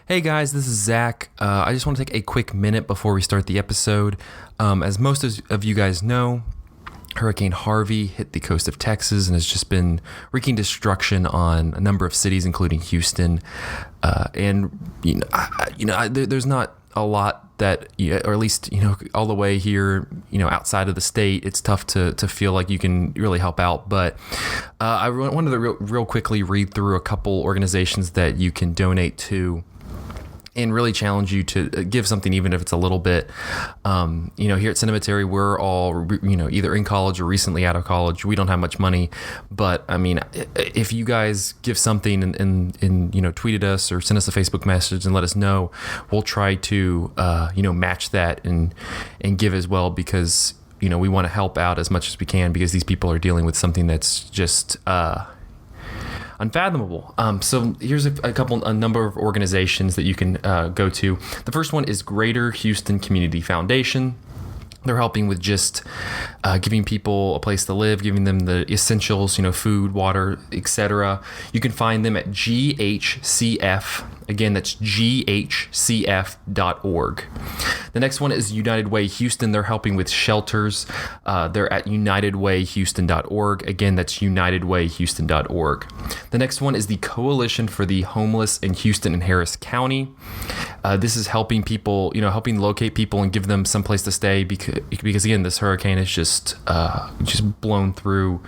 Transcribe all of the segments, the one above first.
Hey guys, this is Zach. I just want to take a quick minute before we start the episode. As most of you guys know, Hurricane Harvey hit the coast of Texas and has just been wreaking destruction on a number of cities, including Houston. There's not a lot that, or at least, all the way here, outside of the state, it's tough to feel like you can really help out. But I wanted to real quickly read through a couple organizations that you can donate to and really challenge you to give something, even if it's a little bit. Here at Cinematary, we're all, either in college or recently out of college. We don't have much money, but I mean, if you guys give something and tweet at us or send us a Facebook message and let us know, we'll try to, match that and give as well, because, we want to help out as much as we can, because these people are dealing with something that's just, unfathomable. So here's a number of organizations that you can go to. The first one is Greater Houston Community Foundation. They're helping with just giving people a place to live, giving them the essentials, food, water, etc. You can find them at GHCF. Again, that's GHCF.org. The next one is United Way Houston. They're helping with shelters. They're at UnitedWayHouston.org. Again, that's UnitedWayHouston.org. The next one is the Coalition for the Homeless in Houston and Harris County. This is helping people, helping locate people and give them some place to stay, because again, this hurricane is just blown through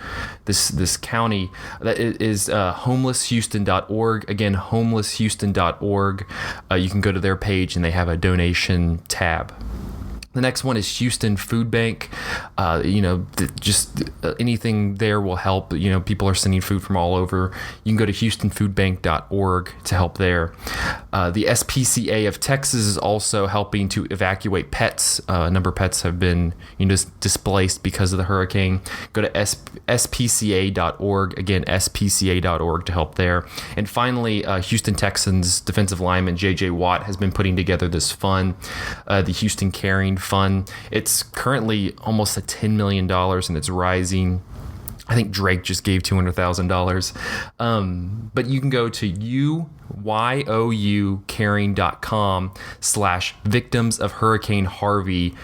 this county. That is homelesshouston.org. Again, homelesshouston.org. You can go to their page and they have a donation tab. The next one is Houston Food Bank. Anything there will help. People are sending food from all over. You can go to houstonfoodbank.org to help there. The SPCA of Texas is also helping to evacuate pets. A number of pets have been displaced because of the hurricane. Go to spca.org. Again, spca.org to help there. And finally, Houston Texans defensive lineman J.J. Watt has been putting together this fund, the Houston Caring Fund. It's currently almost at $10 million and it's rising. I think Drake just gave $200,000. But you can go to UYOUcaring.com/victims of Hurricane Harvey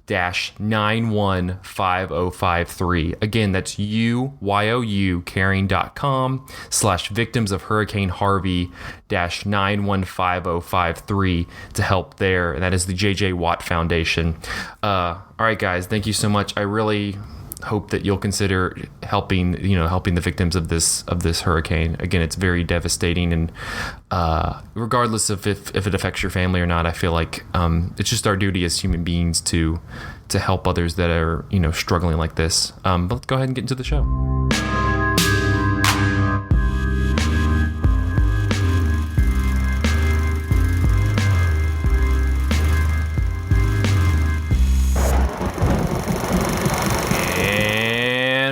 -915053. Again, that's UYOUcaring.com/victims of Hurricane Harvey -915053 to help there. And that is the J.J. Watt Foundation. All right, guys, thank you so much. I really hope that you'll consider helping the victims of this hurricane. Again, it's very devastating, and regardless of if it affects your family or not, I feel like it's just our duty as human beings to help others that are struggling like this. But let's go ahead and get into the show.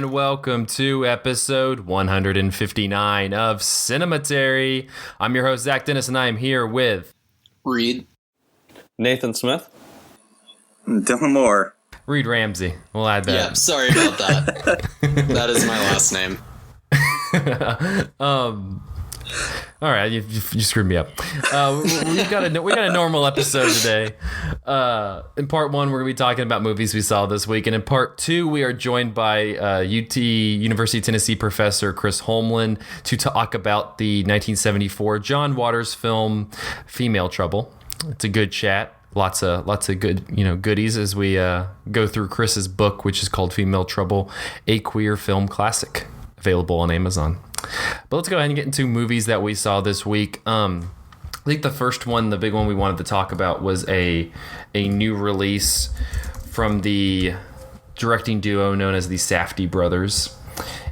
Welcome to episode 159 of Cinematary. I'm your host, Zach Dennis, and I am here with Reed, Nathan Smith, Dylan Moore, Reed Ramsey. We'll add that. Yeah, sorry about that. That is my last name. All right, you screwed me up. We got a normal episode today. In part one, we're going to be talking about movies we saw this week, and in part two, we are joined by University of Tennessee professor Chris Holmlund to talk about the 1974 John Waters film Female Trouble. It's a good chat. Lots of good goodies as we go through Chris's book, which is called Female Trouble, a queer film classic, available on Amazon. But let's go ahead and get into movies that we saw this week. I think the first one, the big one we wanted to talk about, was a new release from the directing duo known as the Safdie brothers,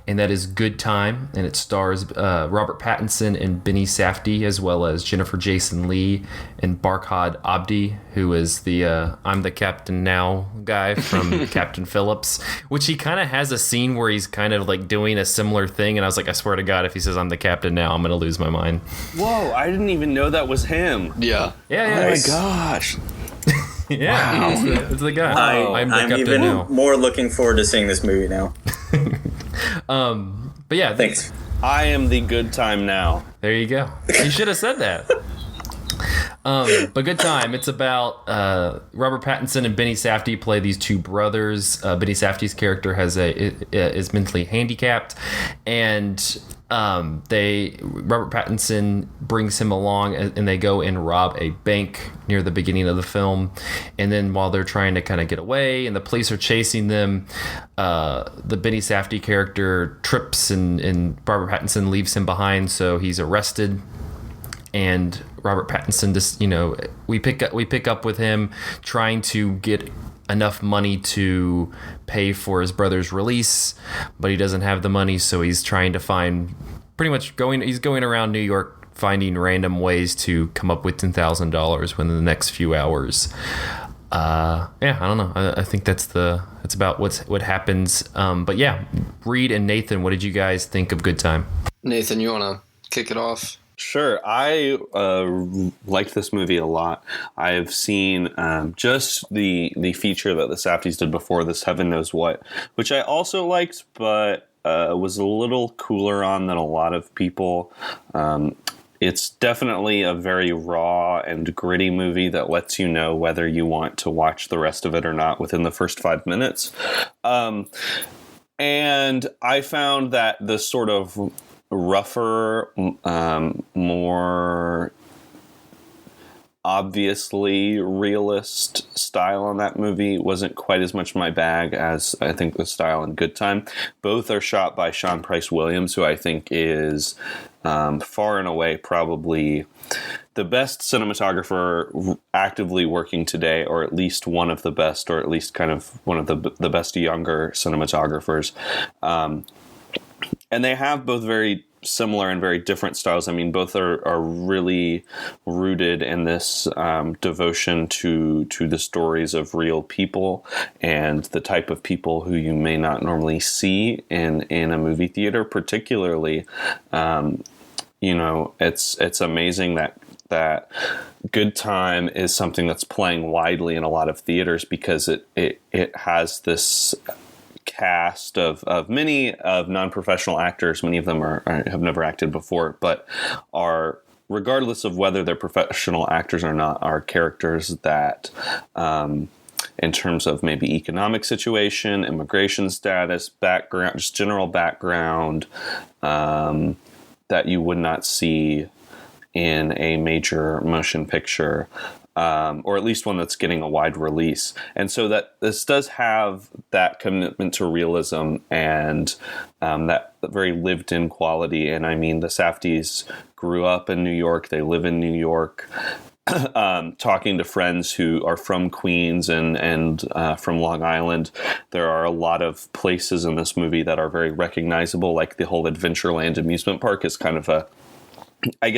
and that is Good Time, and it stars Robert Pattinson and Benny Safdie, as well as Jennifer Jason Leigh and Barkhad Abdi, who is the I'm the Captain Now guy from Captain Phillips, which he kind of has a scene where he's kind of like doing a similar thing, and I was like, I swear to God, if he says I'm the Captain Now, I'm going to lose my mind. Whoa, I didn't even know that was him. Yeah. Yeah. Oh my gosh. Yeah, wow. it's the guy. I'm even more looking forward to seeing this movie now. But yeah, thanks. I am the Good Time Now. There you go. You should have said that. But Good Time. It's about Robert Pattinson and Benny Safdie play these two brothers. Benny Safdie's character is mentally handicapped, and Robert Pattinson brings him along, and they go and rob a bank near the beginning of the film. And then while they're trying to kind of get away, and the police are chasing them, the Benny Safdie character trips, and Robert Pattinson leaves him behind, so he's arrested. And Robert Pattinson just, we pick up with him trying to get enough money to pay for his brother's release, but he doesn't have the money, so he's trying to find he's going around New York finding random ways to come up with $10,000 within the next few hours. I don't know. I think that's about what happens. But yeah, Reed and Nathan, what did you guys think of Good Time? Nathan, you want to kick it off? Sure. I liked this movie a lot. I've seen just the feature that the Safdies did before this, Heaven Knows What, which I also liked, but was a little cooler on than a lot of people. It's definitely a very raw and gritty movie that lets you know whether you want to watch the rest of it or not within the first 5 minutes. And I found that the sort of rougher, more obviously realist style on that movie wasn't quite as much my bag as I think the style in Good Time. Both are shot by Sean Price Williams, who I think is far and away probably the best cinematographer actively working today, or at least one of the best, or at least kind of one of the best younger cinematographers. And they have both very similar and very different styles. I mean, both are really rooted in this devotion to the stories of real people and the type of people who you may not normally see in a movie theater. Particularly, it's amazing that Good Time is something that's playing widely in a lot of theaters because it has this cast of many of non-professional actors. Many of them have never acted before, but are, regardless of whether they're professional actors or not, are characters that, in terms of maybe economic situation, immigration status, background, just general background, that you would not see in a major motion picture. Or at least one that's getting a wide release. And so that this does have that commitment to realism and that very lived-in quality. And I mean, the Safdies grew up in New York. They live in New York. Talking to friends who are from Queens and from Long Island, there are a lot of places in this movie that are very recognizable, like the whole Adventureland amusement park is kind of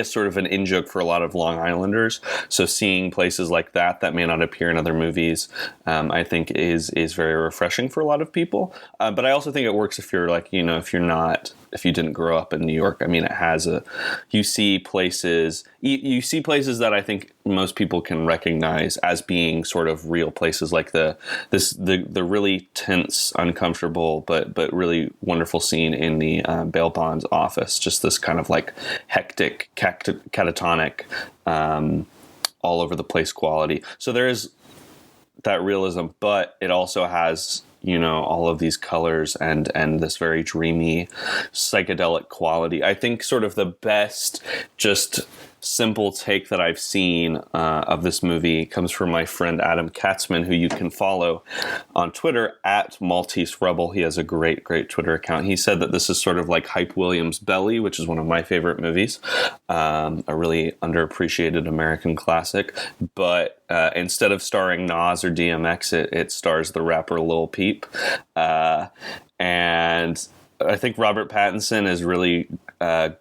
sort of an in-joke for a lot of Long Islanders. So seeing places like that may not appear in other movies, I think is very refreshing for a lot of people. But I also think it works if you're if you didn't grow up in New York. I mean, you see places that I think most people can recognize as being sort of real places, like the really tense, uncomfortable, but really wonderful scene in the bail bonds office. Just this kind of like hectic, catatonic, all over the place quality. So there is that realism, but it also has all of these colors and this very dreamy psychedelic quality. I think sort of the best just simple take that I've seen of this movie comes from my friend Adam Katzman, who you can follow on Twitter at Maltese Rebel. He has a great Twitter account. He said that this is sort of like Hype Williams' Belly, which is one of my favorite movies, a really underappreciated American classic. But instead of starring Nas or DMX, it stars the rapper Lil Peep. And I think Robert Pattinson is really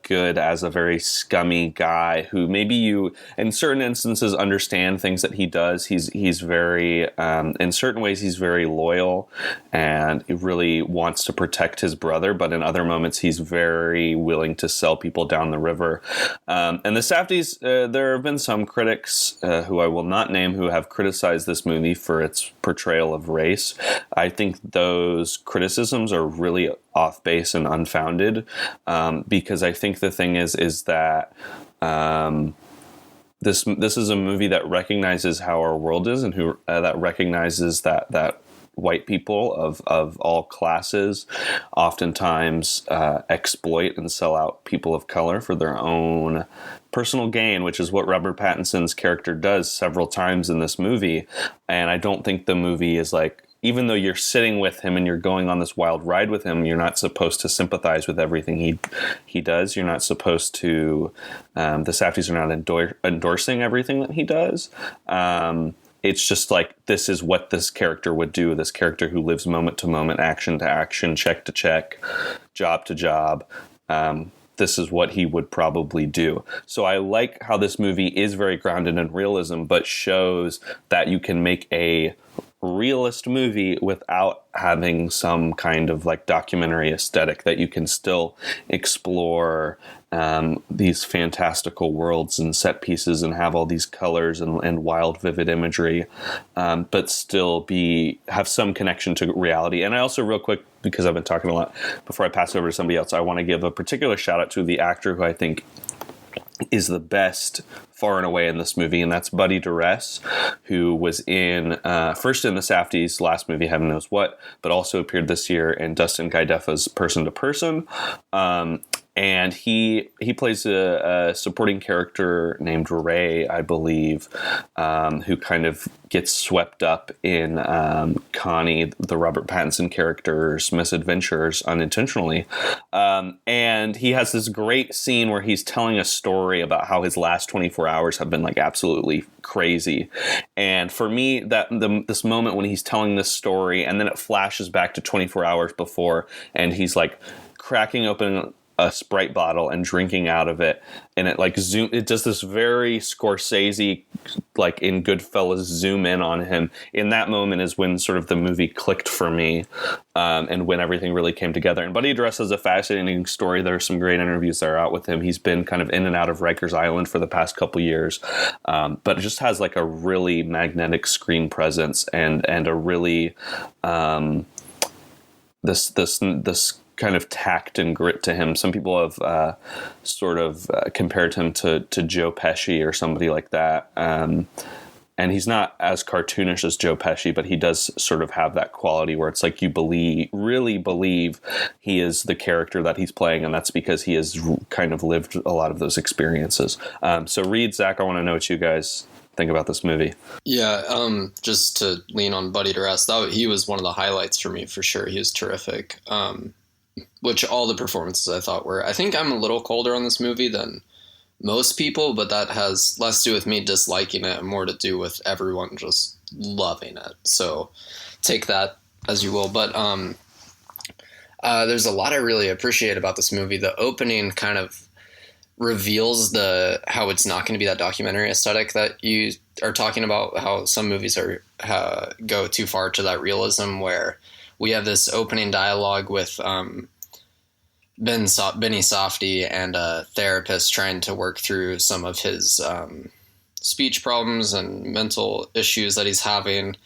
good as a very scummy guy who maybe you, in certain instances, understand things that he does. He's very, in certain ways, he's very loyal and he really wants to protect his brother. But in other moments, he's very willing to sell people down the river. And the Safdies, there have been some critics who I will not name who have criticized this movie for its portrayal of race. I think those criticisms are really off base and unfounded, because I think the thing is that this is a movie that recognizes how our world is, and who that recognizes that white people of all classes oftentimes exploit and sell out people of color for their own personal gain, which is what Robert Pattinson's character does several times in this movie. And I don't think the movie is like, even though you're sitting with him and you're going on this wild ride with him, you're not supposed to sympathize with everything he does. You're not supposed to, the Safdies are not endorsing everything that he does. It's just like, this is what this character would do. This character who lives moment to moment, action to action, check to check, job to job. This is what he would probably do. So I like how this movie is very grounded in realism, but shows that you can make a realist movie without having some kind of like documentary aesthetic, that you can still explore these fantastical worlds and set pieces and have all these colors and wild, vivid imagery, but still have some connection to reality. And I also, real quick, because I've been talking a lot, before I pass over to somebody else, I want to give a particular shout out to the actor who I think is the best far and away in this movie, and that's Buddy Duress, who was in first in the Safdies' last movie, Heaven Knows What, but also appeared this year in Dustin Guideffa's Person to Person. And he plays a supporting character named Ray, I believe, who kind of gets swept up in Connie, the Robert Pattinson character's misadventures unintentionally. And he has this great scene where he's telling a story about how his last 24 hours have been like absolutely crazy. And for me, this moment when he's telling this story and then it flashes back to 24 hours before, and he's like cracking open a Sprite bottle and drinking out of it, and it like it does this very Scorsese, like in Goodfellas, zoom in on him. In that moment is when sort of the movie clicked for me, and when everything really came together. And Buddy Duress has a fascinating story. There are some great interviews that are out with him. He's been kind of in and out of Rikers Island for the past couple years, but it just has like a really magnetic screen presence and a really this kind of tact and grit to him. Some people have sort of compared him to Joe Pesci or somebody like that. And he's not as cartoonish as Joe Pesci, but he does sort of have that quality where it's like you really believe he is the character that he's playing, and that's because he has kind of lived a lot of those experiences. So Reed, Zach, I want to know what you guys think about this movie. Yeah, just to lean on Buddy Duress, he was one of the highlights for me for sure. He was terrific. Which all the performances I thought were. I think I'm a little colder on this movie than most people, but that has less to do with me disliking it and more to do with everyone just loving it. So take that as you will. But there's a lot I really appreciate about this movie. The opening kind of reveals how it's not going to be that documentary aesthetic that you are talking about, how some movies go too far to that realism, where we have this opening dialogue with Benny Safdie and a therapist trying to work through some of his speech problems and mental issues that he's having.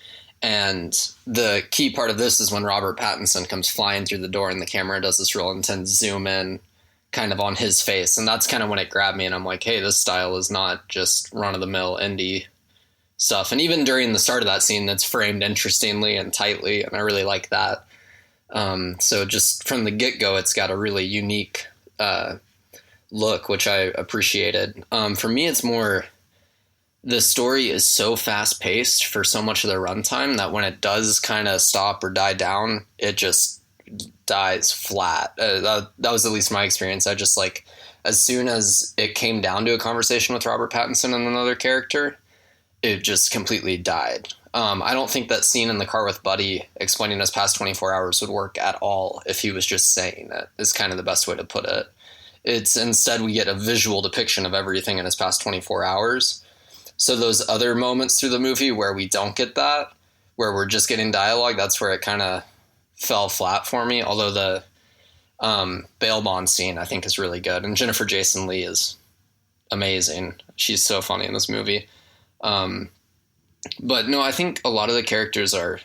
And the key part of this is when Robert Pattinson comes flying through the door and the camera does this real intense zoom in kind of on his face. And that's kind of when it grabbed me, and I'm like, hey, this style is not just run-of-the-mill indie stuff. And even during the start of that scene, that's framed interestingly and tightly, and I really like that. So just from the get-go, it's got a really unique look, which I appreciated. For me, it's more, the story is so fast-paced for so much of the runtime that when it does kind of stop or die down, it just dies flat. That was at least my experience. I just like, as soon as it came down to a conversation with Robert Pattinson and another character, it just completely died. I don't think that scene in the car with Buddy explaining his past 24 hours would work at all if he was just saying it, is kind of the best way to put it. It's instead we get a visual depiction of everything in his past 24 hours. So those other moments through the movie where we don't get that, where we're just getting dialogue, that's where it kind of fell flat for me. Although the bail bond scene I think is really good. And Jennifer Jason Leigh is amazing. She's so funny in this movie. But no, I think a lot of the characters are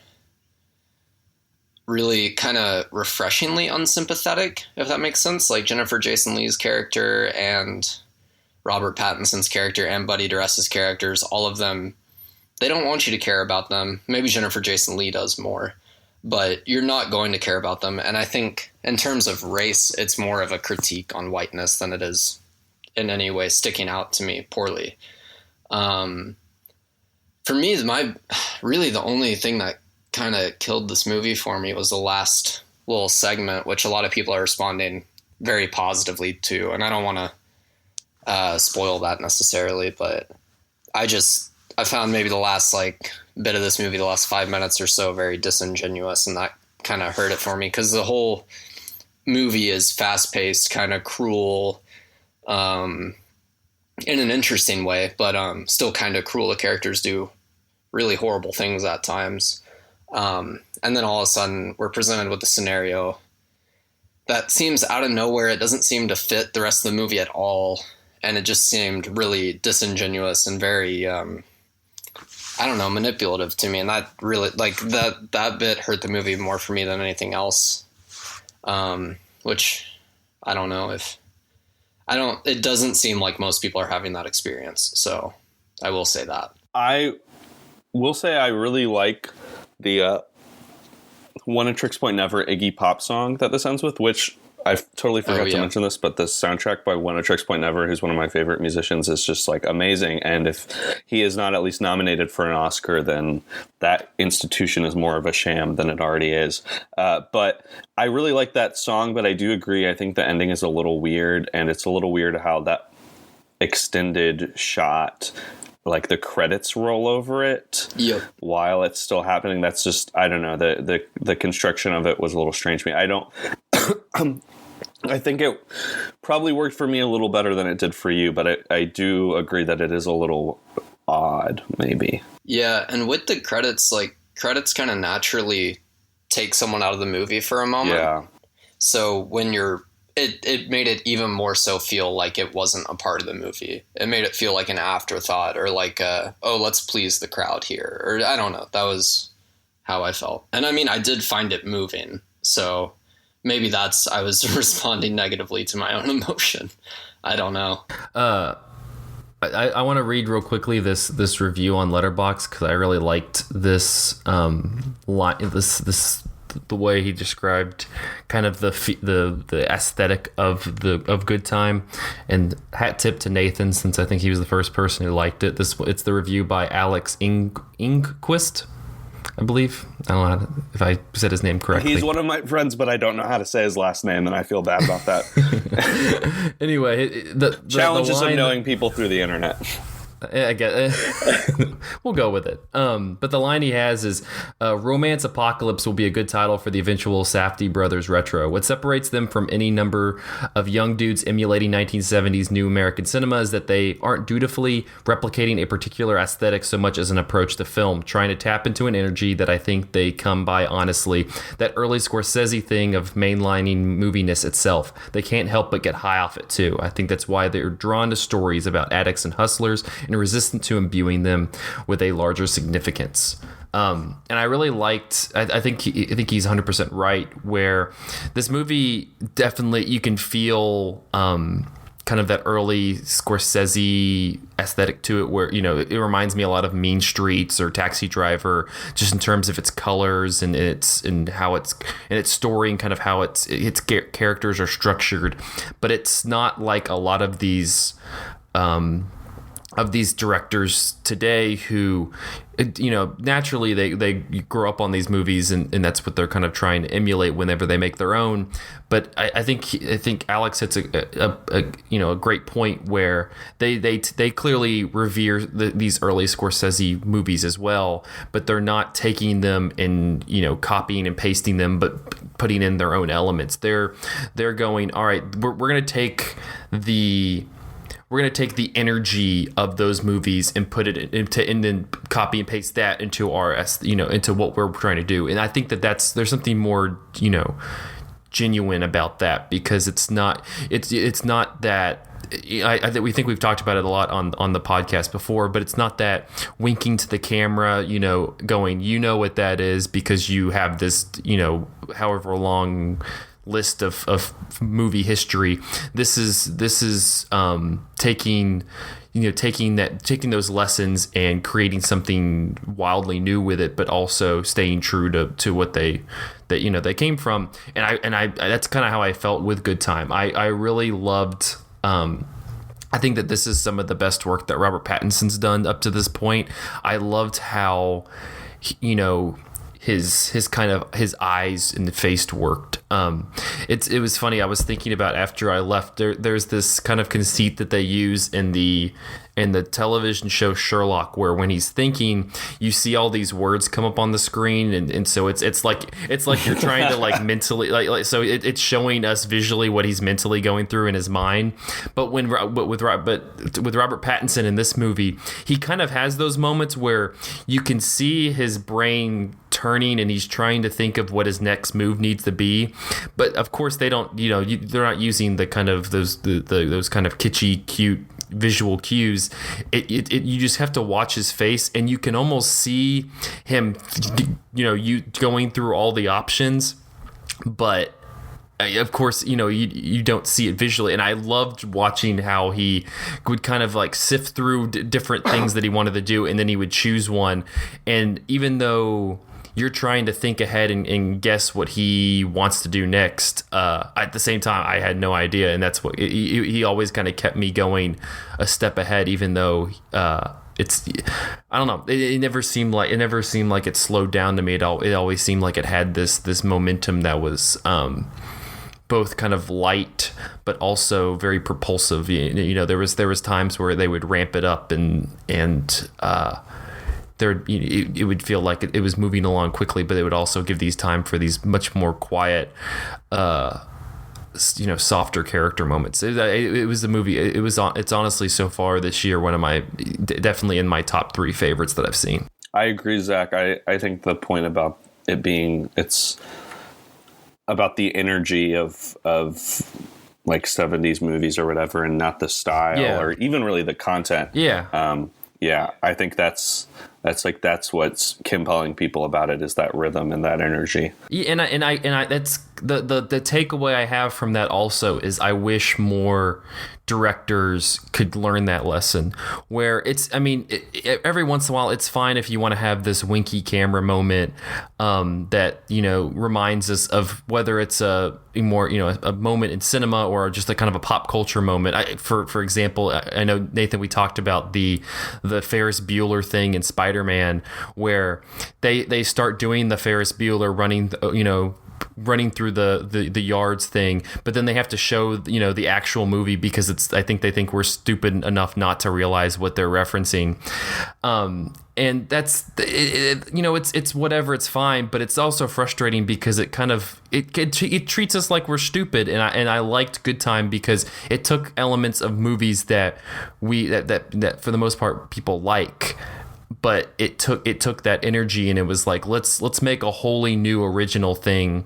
really kind of refreshingly unsympathetic, if that makes sense. Like Jennifer Jason Leigh's character and Robert Pattinson's character and Buddy Duress's characters, all of them, they don't want you to care about them. Maybe Jennifer Jason Leigh does more, but you're not going to care about them. And I think in terms of race, it's more of a critique on whiteness than it is in any way sticking out to me poorly. For me, really the only thing that kind of killed this movie for me was the last little segment, which a lot of people are responding very positively to. And I don't want to spoil that necessarily, but I found maybe the last bit of this movie, the last 5 minutes or so, very disingenuous, and that kind of hurt it for me because the whole movie is fast-paced, kind of cruel, in an interesting way, but still kind of cruel. The characters do really horrible things at times, and then all of a sudden we're presented with a scenario that seems out of nowhere. It doesn't seem to fit the rest of the movie at all, and it just seemed really disingenuous and very manipulative to me, and that really that bit hurt the movie more for me than anything else. Which I don't know if it doesn't seem like most people are having that experience. So I will say that. I will say I really like the One a Tricks Point Never Iggy Pop song that this ends with, which I totally forgot to mention this, but the soundtrack by One a Tricks Point Never, who's one of my favorite musicians, is just amazing. And if he is not at least nominated for an Oscar, then that institution is more of a sham than it already is. But I really like that song, but I do agree. I think the ending is a little weird, and it's a little weird how that extended shot, the credits roll over it while it's still happening. That's just, I don't know, the construction of it was a little strange to me. I don't I think it probably worked for me a little better than it did for you, but I do agree that it is a little odd, maybe. Yeah, and with the credits, credits kind of naturally take someone out of the movie for a moment. Yeah. So when it made it even more so feel like it wasn't a part of the movie. It made it feel like an afterthought, or let's please the crowd here. Or I don't know. That was how I felt. And I mean, I did find it moving. So maybe I was responding negatively to my own emotion. I don't know. I want to read real quickly this review on Letterboxd because I really liked this the way he described kind of the aesthetic of Good Time. And hat tip to Nathan, since I think he was the first person who liked it. It's the review by Alex Ingquist, I believe. I don't know if I said his name correctly. He's one of my friends, but I don't know how to say his last name, and I feel bad about that. Anyway, the challenges of knowing people through the internet. I get we'll go with it. But the line he has is, Romance Apocalypse will be a good title for the eventual Safdie brothers retro. What separates them from any number of young dudes emulating 1970s new American cinema is that they aren't dutifully replicating a particular aesthetic so much as an approach to film, trying to tap into an energy that I think they come by honestly, that early Scorsese thing of mainlining moviness itself. They can't help but get high off it too. I think that's why they're drawn to stories about addicts and hustlers and resistant to imbuing them with a larger significance. And I really liked, I think he's 100% right, where this movie definitely, you can feel kind of that early Scorsese aesthetic to it, where, it reminds me a lot of Mean Streets or Taxi Driver, just in terms of its colors and its story and kind of how its characters are structured. But it's not like a lot of these directors today who, naturally they grow up on these movies and that's what they're kind of trying to emulate whenever they make their own. But I think Alex hits a great point where they clearly revere these early Scorsese movies as well, but they're not taking them and copying and pasting them, but putting in their own elements. They're going, all right, we're going to take the energy of those movies and put it into, and then copy and paste that into our, into what we're trying to do. And I think there's something more, genuine about that, because it's not that. I think we've talked about it a lot on the podcast before, but it's not that winking to the camera, going, what that is because you have this, however long list of movie history. This is taking those lessons and creating something wildly new with it, but also staying true to what they came from. And I that's kind of how I felt with Good Time. I really loved. I think that this is some of the best work that Robert Pattinson's done up to this point. I loved how, his eyes and the face worked. It was funny. I was thinking about after I left, there's this kind of conceit that they use in the television show Sherlock, where when he's thinking, you see all these words come up on the screen, and so it's like you're trying to like mentally so it's showing us visually what he's mentally going through in his mind. But with Robert Pattinson in this movie, he kind of has those moments where you can see his brain turning and he's trying to think of what his next move needs to be. But of course they don't, they're not using the kind of those kind of kitschy, cute visual cues. You just have to watch his face, and you can almost see him, you going through all the options, but of course, you don't see it visually. And I loved watching how he would kind of like sift through different things that he wanted to do, and then he would choose one. And even though you're trying to think ahead and guess what he wants to do next, at the same time, I had no idea. And that's what he always kind of kept me going a step ahead, even though I don't know. It never seemed like it slowed down to me. It always seemed like it had this momentum that was both kind of light but also very propulsive. There was times where they would ramp it up and it would feel like it was moving along quickly, but they would also give these time for these much more quiet, softer character moments. It was the movie. It's honestly so far this year one of my, definitely in my top 3 favorites that I've seen. I agree, Zach. I think the point about it being, it's about the energy of like 70s movies or whatever, and not the style or even really the content. Yeah, I think that's what's compelling people about it, is that rhythm and that energy. Yeah, and I that's the takeaway I have from that also is I wish more directors could learn that lesson, where every once in a while it's fine if you want to have this winky camera moment that reminds us of whether it's a moment in cinema or just a kind of a pop culture moment. For example, I know, Nathan, we talked about the Ferris Bueller thing in Spider-Man, where they start doing the Ferris Bueller running through the yards thing, but then they have to show the actual movie because I think they think we're stupid enough not to realize what they're referencing, and that's it's whatever, it's fine, but it's also frustrating because it kind of it treats us like we're stupid. And I liked Good Time because it took elements of movies that for the most part people like, but it took that energy and it was like, let's make a wholly new original thing,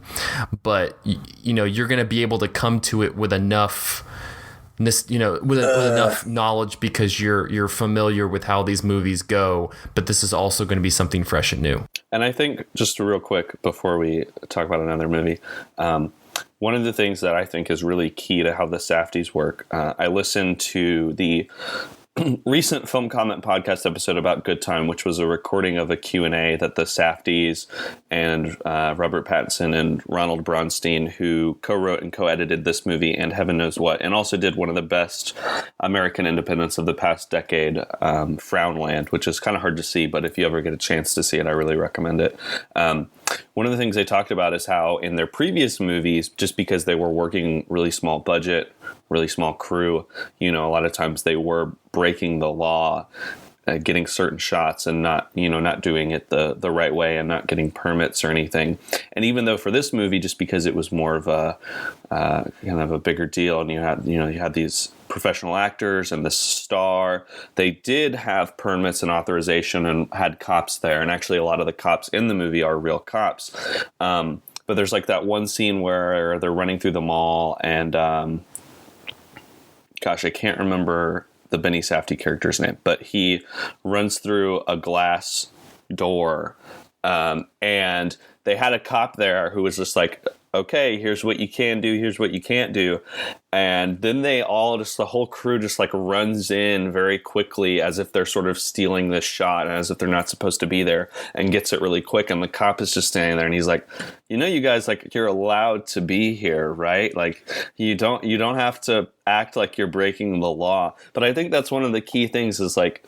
but you're going to be able to come to it with enough enough knowledge because you're familiar with how these movies go, but this is also going to be something fresh and new. And I think, just real quick before we talk about another movie, one of the things that I think is really key to how the Safdies work, I listened to the recent Film Comment podcast episode about Good Time, which was a recording of a Q&A that the Safdies and Robert Pattinson and Ronald Braunstein, who co-wrote and co-edited this movie and Heaven Knows What, and also did one of the best American independents of the past decade, Frownland, which is kind of hard to see, but if you ever get a chance to see it, I really recommend it. One of the things they talked about is how in their previous movies, just because they were working really small budget, really small crew, a lot of times they were breaking the law, getting certain shots and not doing it the right way and not getting permits or anything. And even though for this movie, just because it was more of a kind of a bigger deal, and you had these professional actors and the star, they did have permits and authorization and had cops there. And actually a lot of the cops in the movie are real cops. But there's like that one scene where they're running through the mall and, I can't remember the Benny Safdie character's name, but he runs through a glass door, and they had a cop there who was just like, okay, here's what you can do, here's what you can't do. And then the whole crew just like runs in very quickly as if they're sort of stealing this shot and as if they're not supposed to be there, and gets it really quick. And the cop is just standing there and he's like, you guys, like, you're allowed to be here, right? Like, you don't have to act like you're breaking the law. But I think that's one of the key things is like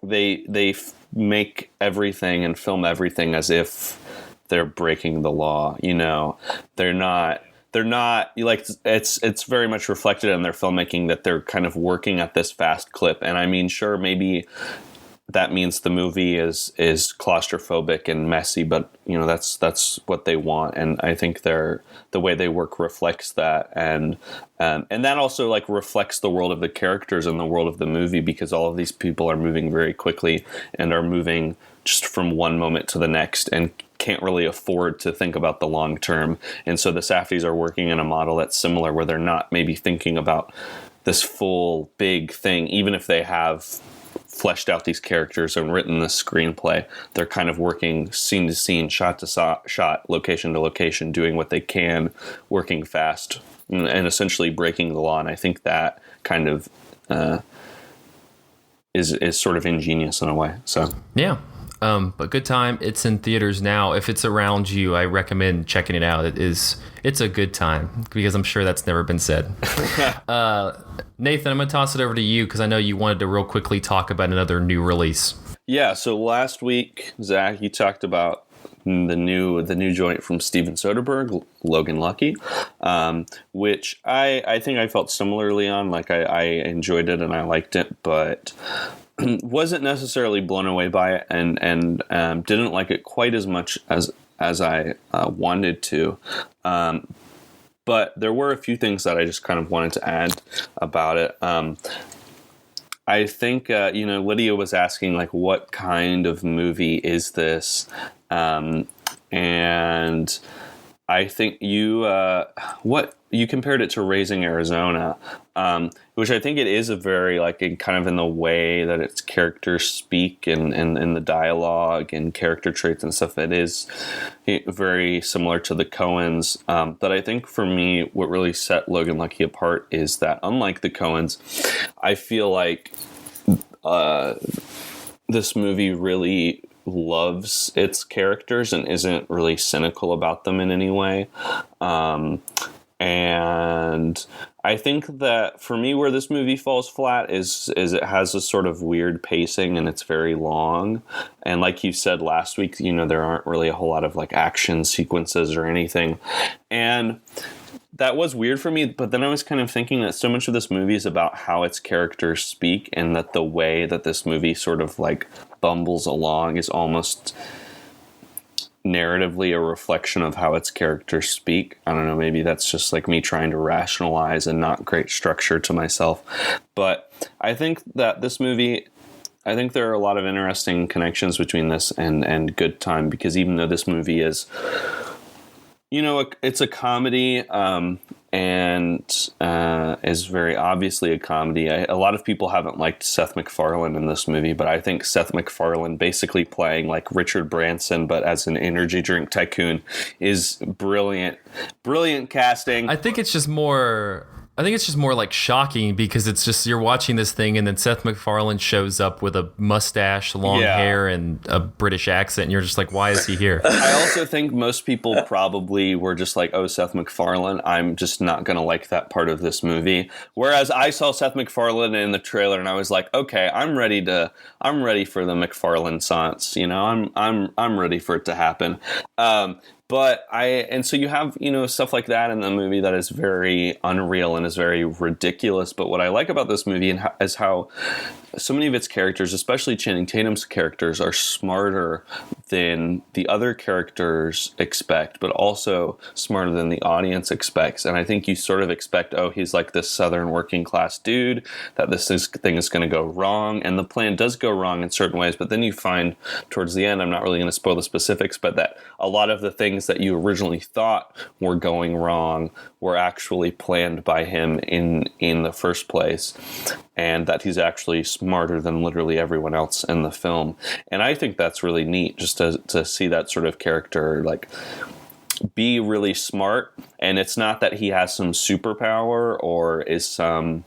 they make everything and film everything as if they're breaking the law. They're not like, it's very much reflected in their filmmaking that they're kind of working at this fast clip. And I mean, sure, maybe that means the movie is claustrophobic and messy, but that's what they want. And I think the way they work reflects that. And that also like reflects the world of the characters and the world of the movie, because all of these people are moving very quickly and are moving just from one moment to the next and can't really afford to think about the long term. And so the Safdies are working in a model that's similar, where they're not maybe thinking about this full big thing, even if they have fleshed out these characters and written this screenplay. They're kind of working scene to scene, shot to shot, location to location, doing what they can, working fast, and essentially breaking the law. And I think that kind of is sort of ingenious in a way. So yeah. But good time. It's in theaters now. If it's around you, I recommend checking it out. It's a good time, because I'm sure that's never been said. Nathan, I'm going to toss it over to you, because I know you wanted to real quickly talk about another new release. Yeah. So last week, Zach, you talked about the new joint from Steven Soderbergh, Logan Lucky, which I think I felt similarly on. Like, I enjoyed it and I liked it, but wasn't necessarily blown away by it, and didn't like it quite as much as I wanted to. But there were a few things that I just kind of wanted to add about it. I think, Lydia was asking, like, what kind of movie is this? And I think you compared it to Raising Arizona, which I think it is a very, like, kind of in the way that its characters speak and the dialogue and character traits and stuff, it is very similar to the Coens. But I think for me, what really set Logan Lucky apart is that, unlike the Coens, I feel like this movie really loves its characters and isn't really cynical about them in any way. And I think that for me, where this movie falls flat is it has a sort of weird pacing, and it's very long. And like you said last week, there aren't really a whole lot of like action sequences or anything. And that was weird for me, but then I was kind of thinking that so much of this movie is about how its characters speak, and that the way that this movie sort of like bumbles along is almost narratively a reflection of how its characters speak. I don't know, maybe that's just like me trying to rationalize and not create structure to myself. But I think that this movie, I think there are a lot of interesting connections between this and Good Time, because even though this movie is, it's a comedy, and is very obviously a comedy. A lot of people haven't liked Seth MacFarlane in this movie, but I think Seth MacFarlane basically playing like Richard Branson, but as an energy drink tycoon, is brilliant. Brilliant casting. I think it's just more like shocking, because it's just, you're watching this thing and then Seth MacFarlane shows up with a mustache, long hair, and a British accent, and you're just like, why is he here? I also think most people probably were just like, oh, Seth MacFarlane, I'm just not going to like that part of this movie. Whereas I saw Seth MacFarlane in the trailer and I was like, okay, I'm ready for the MacFarlane science. I'm ready for it to happen. So you have, stuff like that in the movie that is very unreal and is very ridiculous. But what I like about this movie is how so many of its characters, especially Channing Tatum's characters, are smarter than the other characters expect, but also smarter than the audience expects. And I think you sort of expect, oh, he's like this Southern working class dude, that thing is going to go wrong. And the plan does go wrong in certain ways. But then you find towards the end, I'm not really going to spoil the specifics, but that a lot of the things that you originally thought were going wrong were actually planned by him in the first place, and that he's actually smarter than literally everyone else in the film. And I think that's really neat, just to see that sort of character like be really smart. And it's not that he has some superpower or is some,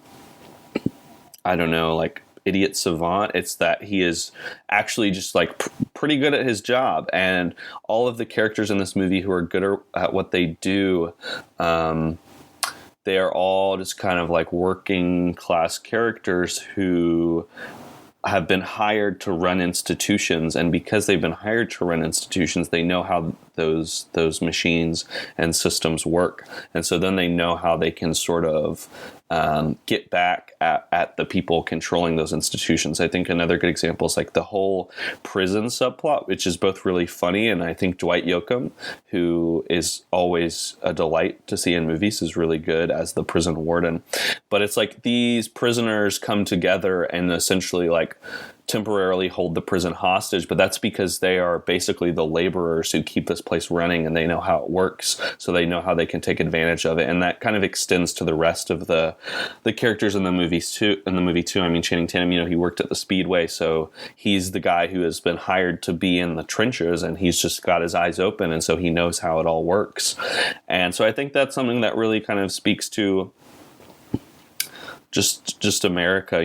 I don't know, like idiot savant. It's that he is actually just like pretty good at his job. And all of the characters in this movie who are good at what they do, they are all just kind of like working class characters who have been hired to run institutions, and because they've been hired to run institutions, they know how those machines and systems work, and so then they know how they can sort of get back at the people controlling those institutions. I think another good example is like the whole prison subplot, which is both really funny, and I think Dwight Yoakam, who is always a delight to see in movies, is really good as the prison warden. But it's like these prisoners come together and essentially like temporarily hold the prison hostage, but that's because they are basically the laborers who keep this place running, and they know how it works, so they know how they can take advantage of it. And that kind of extends to the rest of the characters in the movie too. I mean, Channing Tatum, he worked at the Speedway, so he's the guy who has been hired to be in the trenches, and he's just got his eyes open, and so he knows how it all works. And so I think that's something that really kind of speaks to just America,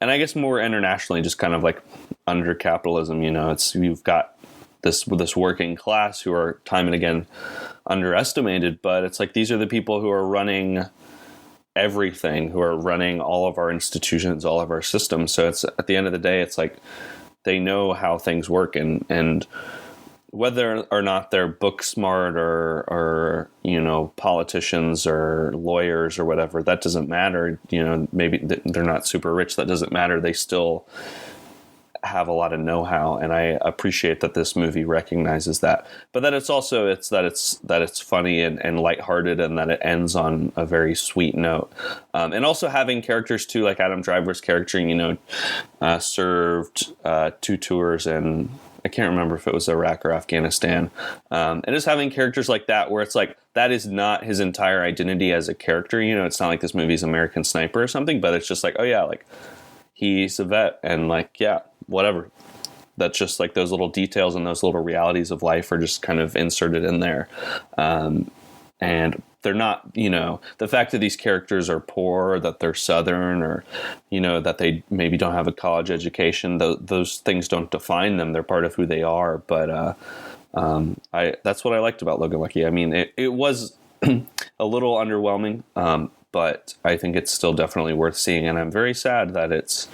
and I guess more internationally, just kind of like under capitalism, you've got this working class who are time and again underestimated, but it's like these are the people who are running everything, who are running all of our institutions, all of our systems. So it's at the end of the day, it's like they know how things work, and whether or not they're book smart or politicians or lawyers or whatever, that doesn't matter. Maybe they're not super rich. That doesn't matter. They still have a lot of know-how, and I appreciate that this movie recognizes that. But that it's funny and lighthearted, and that it ends on a very sweet note. And also having characters too, like Adam Driver's character, served 2 tours in, I can't remember if it was Iraq or Afghanistan. And just having characters like that, where it's like, that is not his entire identity as a character. It's not like this movie's American Sniper or something, but it's just like, oh yeah, like he's a vet, and like, yeah, whatever. That's just like those little details and those little realities of life are just kind of inserted in there. And they're not, the fact that these characters are poor, or that they're Southern, or, that they maybe don't have a college education, those things don't define them. They're part of who they are. But that's what I liked about Logan Lucky. I mean, it was a little underwhelming, but I think it's still definitely worth seeing. And I'm very sad that it's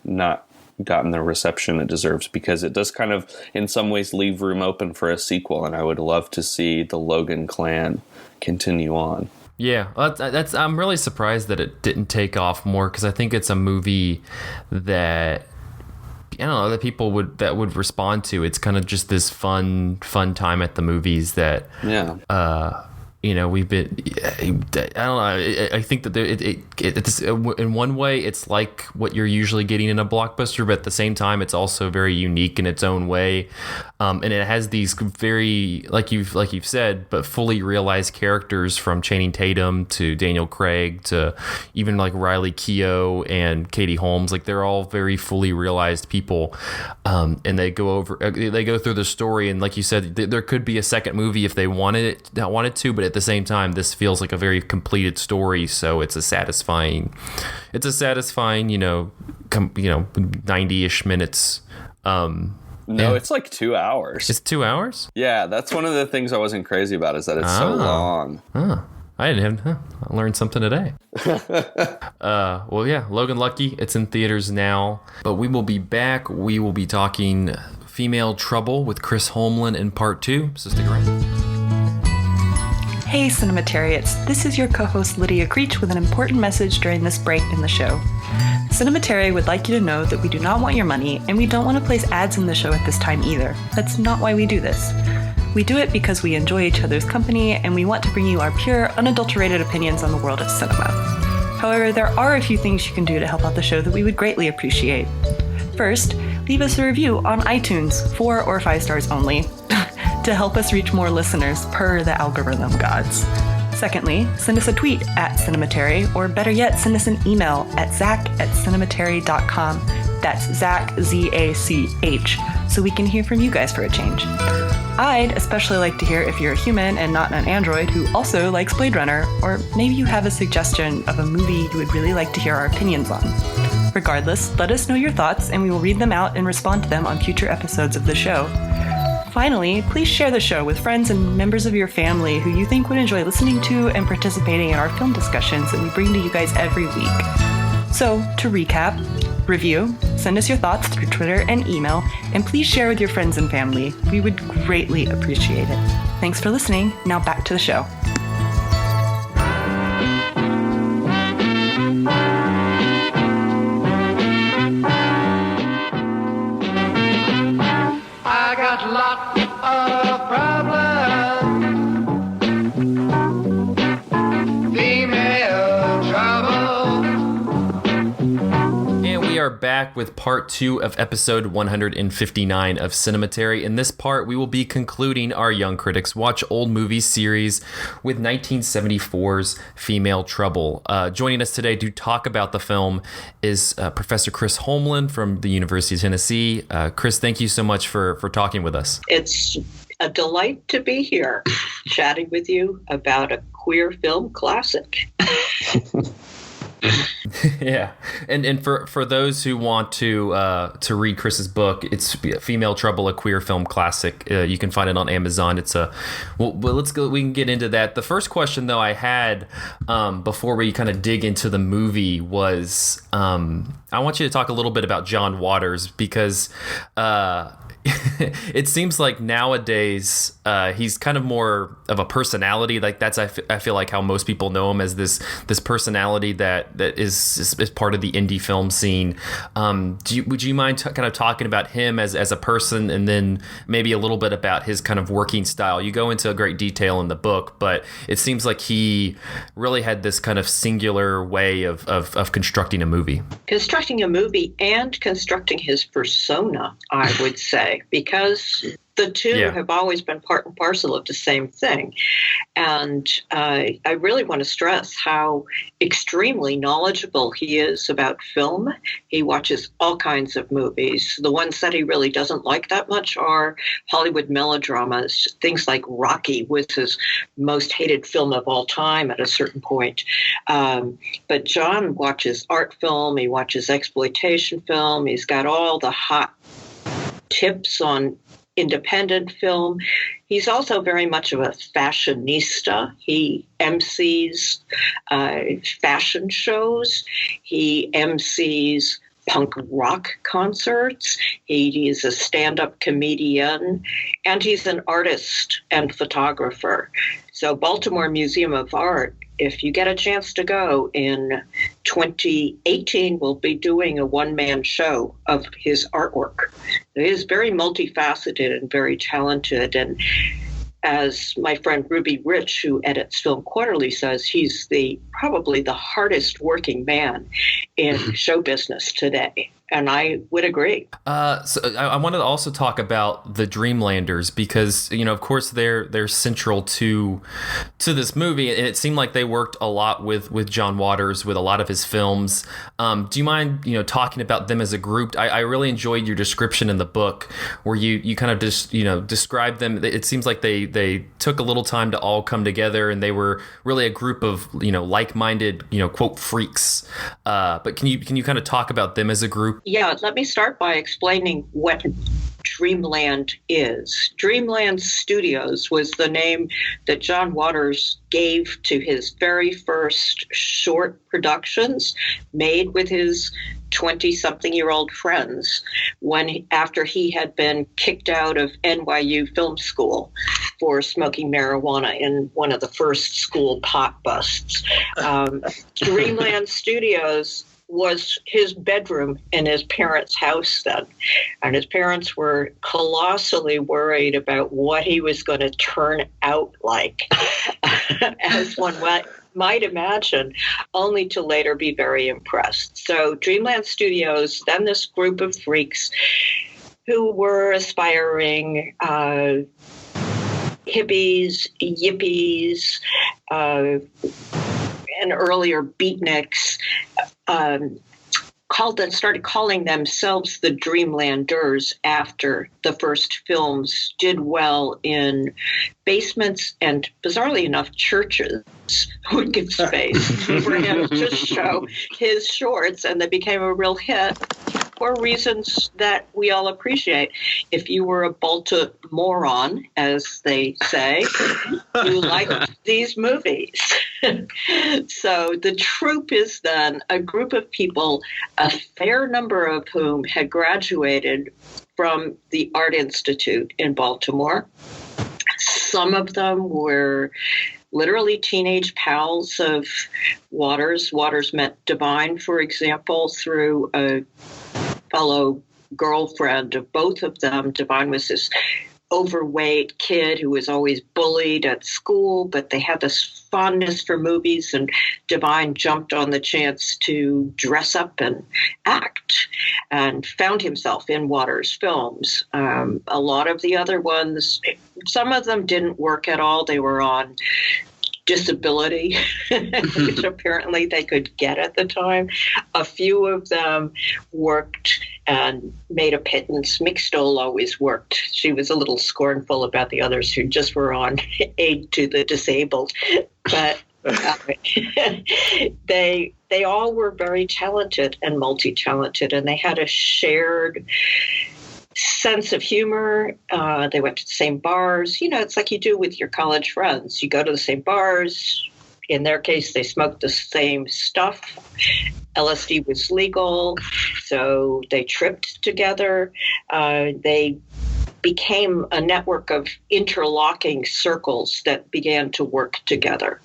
not gotten the reception it deserves, because it does kind of in some ways leave room open for a sequel, and I would love to see the Logan clan continue on. Yeah, that's I'm really surprised that it didn't take off more, because I think it's a movie that I don't know that people would respond to. It's kind of just this fun time at the movies that we've been, I don't know. I think that it's in one way, it's like what you're usually getting in a blockbuster, but at the same time, it's also very unique in its own way. And it has these very, like you've said, but fully realized characters, from Channing Tatum to Daniel Craig to even like Riley Keough and Katie Holmes. Like, they're all very fully realized people. And they go through the story. And like you said, there could be a second movie if they wanted to, but at the same time, this feels like a very completed story, so it's a satisfying 90-ish minutes. It's like 2 hours. It's 2 hours? Yeah, that's one of the things I wasn't crazy about, is that it's so long. I learned something today. Well, yeah, Logan Lucky, it's in theaters now, but we will be back. We will be talking Female Trouble with Chris Holmlund in part 2, so stick around. Hey Cinematariats, this is your co-host Lydia Creech with an important message during this break in the show. Cinematary would like you to know that we do not want your money, and we don't want to place ads in the show at this time either. That's not why we do this. We do it because we enjoy each other's company, and we want to bring you our pure, unadulterated opinions on the world of cinema. However, there are a few things you can do to help out the show that we would greatly appreciate. First, leave us a review on iTunes, 4 or 5 stars only, to help us reach more listeners per the algorithm gods. Secondly, send us a tweet at Cinematary, or better yet, send us an email at zach@cinematary.com. That's Zach, Z-A-C-H, so we can hear from you guys for a change. I'd especially like to hear if you're a human and not an android who also likes Blade Runner, or maybe you have a suggestion of a movie you would really like to hear our opinions on. Regardless, let us know your thoughts and we will read them out and respond to them on future episodes of the show. Finally, please share the show with friends and members of your family who you think would enjoy listening to and participating in our film discussions that we bring to you guys every week. So, to recap, review, send us your thoughts through Twitter and email, and please share with your friends and family. We would greatly appreciate it. Thanks for listening. Now back to the show. I got lots of problems. Female trouble. And we are back with part 2 of episode 159 of Cinematary. In this part, we will be concluding our Young Critics Watch Old Movies series with 1974's Female Trouble. Joining us today to talk about the film is Professor Chris Holmlund from the University of Tennessee. Chris, thank you so much for talking with us. It's a delight to be here, chatting with you about a queer film classic. Yeah, and for those who want to read Chris's book, it's Female Trouble, a queer film classic. You can find it on Amazon. It's let's go. We can get into that. The first question though I had before we kind of dig into the movie was I want you to talk a little bit about John Waters because it seems like nowadays he's kind of more of a personality. Like that's I feel like how most people know him, as this personality that is part of the indie film scene. Would you mind kind of talking about him as a person, and then maybe a little bit about his kind of working style? You go into great detail in the book, but it seems like he really had this kind of singular way of constructing a movie. Constructing a movie and constructing his persona, I would say, because the two have always been part and parcel of the same thing. And I really want to stress how extremely knowledgeable he is about film. He watches all kinds of movies. The ones that he really doesn't like that much are Hollywood melodramas. Things like Rocky was his most hated film of all time at a certain point. But John watches art film. He watches exploitation film. He's got all the hot tips on independent film. He's also very much of a fashionista. He MCs fashion shows. He MCs punk rock concerts. He is a stand-up comedian, and he's an artist and photographer. So Baltimore Museum of Art, if you get a chance to go in 2018, we'll be doing a one-man show of his artwork. He is very multifaceted and very talented. And as my friend Ruby Rich, who edits Film Quarterly, says, he's probably the hardest working man in show business today. And I would agree. So I wanted to also talk about the Dreamlanders because, of course, they're central to this movie, and it seemed like they worked a lot with John Waters with a lot of his films. Do you mind talking about them as a group? I really enjoyed your description in the book where you kind of just described them. It seems like they took a little time to all come together, and they were really a group of like-minded quote freaks. But can you kind of talk about them as a group? Yeah, let me start by explaining what Dreamland is. Dreamland Studios was the name that John Waters gave to his very first short productions made with his 20-something-year-old friends after he had been kicked out of NYU Film School for smoking marijuana in one of the first school pot busts. Dreamland Studios was his bedroom in his parents' house then. And his parents were colossally worried about what he was going to turn out like, as one might imagine, only to later be very impressed. So Dreamland Studios, then this group of freaks who were aspiring hippies, yippies, and earlier beatniks, started calling themselves the Dreamlanders after the first films did well in basements, and bizarrely enough, churches would give space for him to show his shorts, and they became a real hit for reasons that we all appreciate. If you were a Baltimorean, as they say, you liked these movies. So the troupe is then a group of people, a fair number of whom had graduated from the Art Institute in Baltimore. Some of them were literally teenage pals of Waters. Waters met Devine, for example, through a fellow girlfriend of both of them. Devine was this overweight kid who was always bullied at school, but they had this fondness for movies, and Devine jumped on the chance to dress up and act and found himself in Waters' films. A lot of the other ones, some of them didn't work at all. They were on disability, which apparently they could get at the time. A few of them worked and made a pittance. Mick Stoll always worked. She was a little scornful about the others who just were on aid to the disabled. But they all were very talented and multi-talented, and they had a shared sense of humor. They went to the same bars. You know, it's like you do with your college friends. You go to the same bars. In their case, they smoked the same stuff. LSD was legal, so they tripped together. They became a network of interlocking circles that began to work together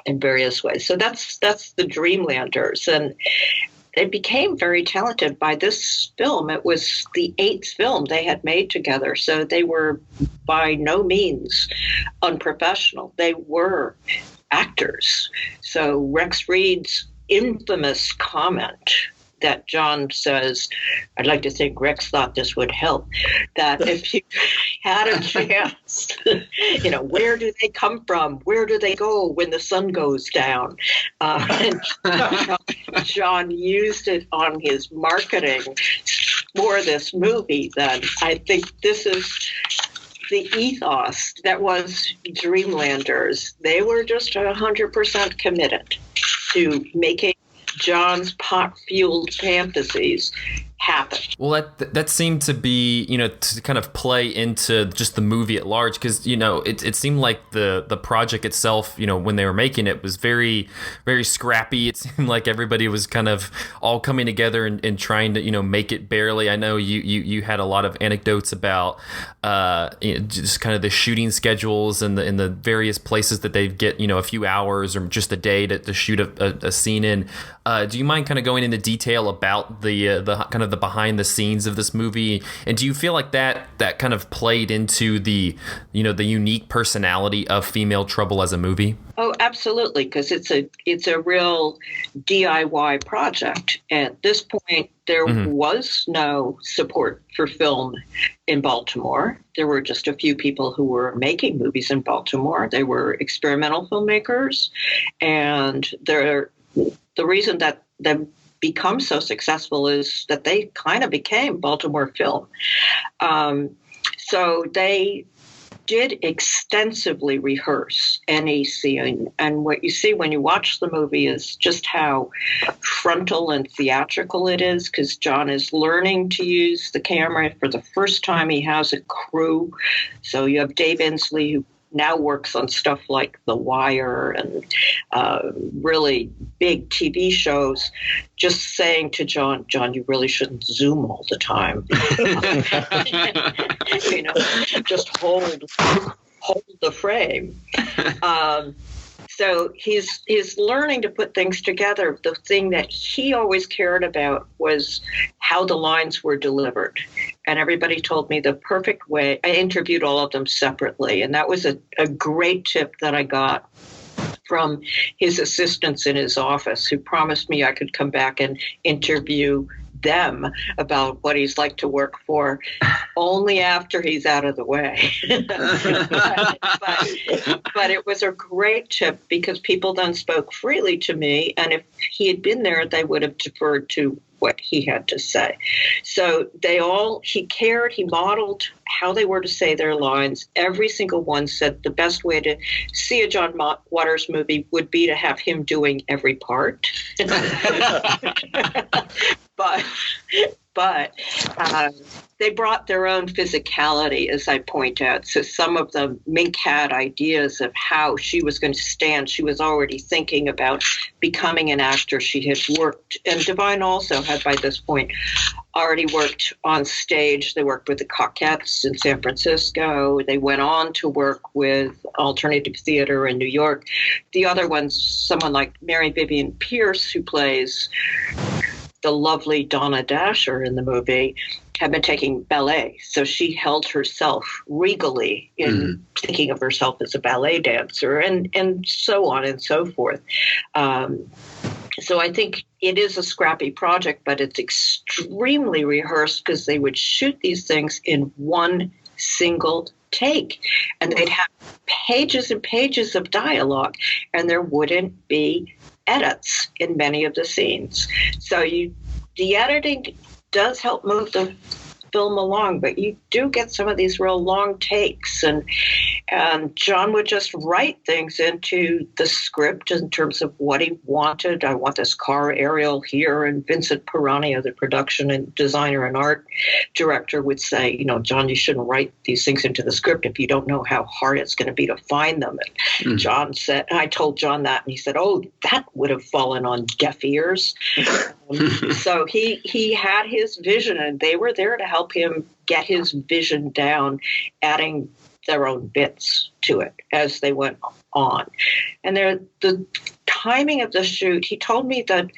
in various ways. So that's the Dreamlanders. And they became very talented by this film. It was the 8th film they had made together, so they were by no means unprofessional. They were actors. So Rex Reed's infamous comment that John says, I'd like to think Rex thought this would help, that if you had a chance, you know, where do they come from? Where do they go when the sun goes down? And John used it on his marketing for this movie. Then I think this is the ethos that was Dreamlanders. They were just 100% committed to making John's pot-fueled fantasies happen. Well, that seemed to be, you know, to kind of play into just the movie at large, because, you know, it seemed like the project itself, you know, when they were making it, was very, very scrappy. It seemed like everybody was kind of all coming together and trying to, you know, make it barely. I know you had a lot of anecdotes about you know, just kind of the shooting schedules and the various places that they get, you know, a few hours or just a day to shoot a scene in. Do you mind kind of going into detail about the kind of the behind the scenes of this movie, and do you feel like that kind of played into the, you know, the unique personality of Female Trouble as a movie? Oh, absolutely, because it's a real DIY project. At this point, there was no support for film in Baltimore. There were just a few people who were making movies in Baltimore. They were experimental filmmakers, and the reason that they've become so successful is that they kind of became Baltimore film. So they did extensively rehearse any scene. And what you see when you watch the movie is just how frontal and theatrical it is, because John is learning to use the camera for the first time. He has a crew. So you have Dave Inslee, who now works on stuff like The Wire and really big TV shows, just saying to John, you really shouldn't zoom all the time. You know, just hold the frame. So he's learning to put things together. The thing that he always cared about was how the lines were delivered. And everybody told me the perfect way. I interviewed all of them separately. And that was a great tip that I got from his assistants in his office, who promised me I could come back and interview them about what he's like to work for only after he's out of the way. but it was a great tip, because people then spoke freely to me, and if he had been there, they would have deferred to what he had to say. So he cared, he modeled how they were to say their lines. Every single one said the best way to see a John Waters movie would be to have him doing every part. But they brought their own physicality, as I point out. So some of them, Mink had ideas of how she was going to stand. She was already thinking about becoming an actor. She had worked, and Divine also had by this point already worked on stage. They worked with the Cockettes in San Francisco. They went on to work with alternative theater in New York. The other ones, someone like Mary Vivian Pierce, who plays the lovely Donna Dasher in the movie, had been taking ballet. So she held herself regally in thinking of herself as a ballet dancer, and so on and so forth. So I think it is a scrappy project, but it's extremely rehearsed because they would shoot these things in one single take. And they'd have pages and pages of dialogue, and there wouldn't be edits in many of the scenes. So the editing does help move the film along, but you do get some of these real long takes, and John would just write things into the script in terms of what he wanted. I want this car aerial here, and Vincent Piranha, the production and designer and art director, would say, John, you shouldn't write these things into the script if you don't know how hard it's going to be to find them. And John said, and I told John that, and he said, oh, that would have fallen on deaf ears. So he had his vision, and they were there to help him get his vision down, adding their own bits to it as they went on. And the timing of the shoot, he told me that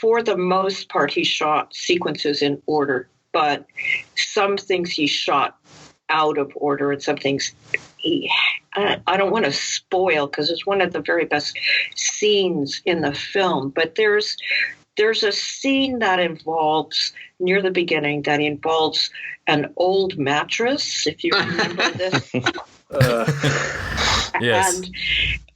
for the most part he shot sequences in order, but some things he shot out of order, and some things I don't want to spoil because it's one of the very best scenes in the film, but there's a scene that involves, near the beginning, that involves an old mattress, if you remember this. Yes.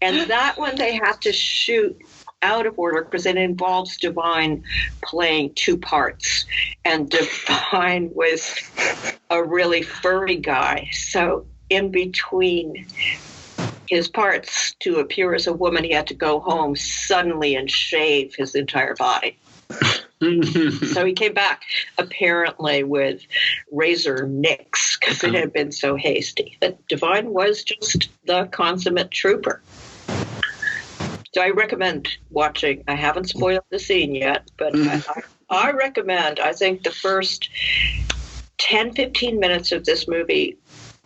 And that one they have to shoot out of order because it involves Divine playing two parts. And Divine was a really furry guy. So in between his parts, to appear as a woman, he had to go home suddenly and shave his entire body. So he came back apparently with razor nicks because it had been so hasty. But Divine was just the consummate trooper. So I recommend watching. I haven't spoiled the scene yet, but I recommend. I think the first 10, 15 minutes of this movie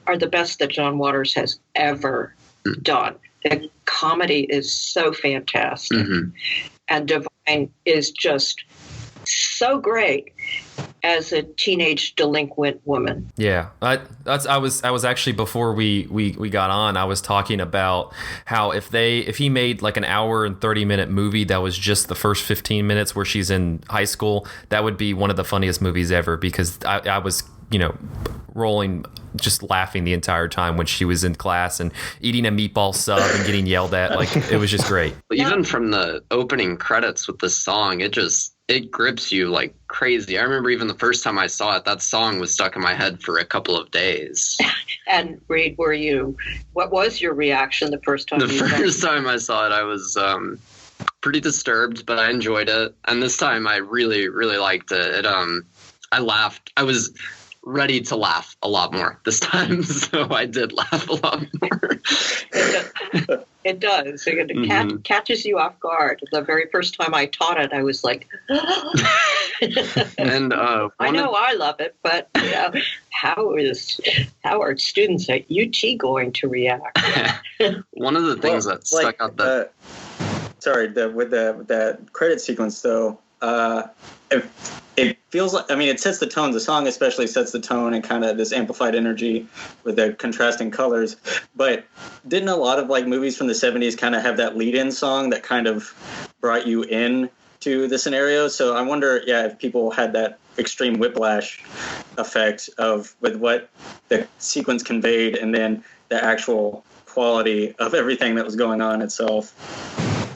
are the best that John Waters has ever done. The comedy is so fantastic, and Divine is just so great as a teenage delinquent woman. Yeah, I was actually, before we got on, I was talking about how if he made like an hour and 30-minute movie that was just the first 15 minutes where she's in high school, that would be one of the funniest movies ever, because I was rolling, just laughing the entire time when she was in class and eating a meatball sub and getting yelled at. Like, it was just great. Even from the opening credits with the song, it grips you like crazy. I remember even the first time I saw it, that song was stuck in my head for a couple of days. And Reed, what was your reaction the first time? The first time I saw it, I was pretty disturbed, but I enjoyed it. And this time I really, really liked it. I laughed. I was ready to laugh a lot more this time, so I did laugh a lot more. It does. It catches you off guard. The very first time I taught it, I was like, and I know I love it, but how are students at UT going to react? One of the things that stuck out that. With the credit sequence though, it feels like, it sets the tone. The song especially sets the tone and kind of this amplified energy with the contrasting colors. But didn't a lot of like movies from the 70s kind of have that lead-in song that kind of brought you in to the scenario? So I wonder, if people had that extreme whiplash effect with what the sequence conveyed and then the actual quality of everything that was going on itself.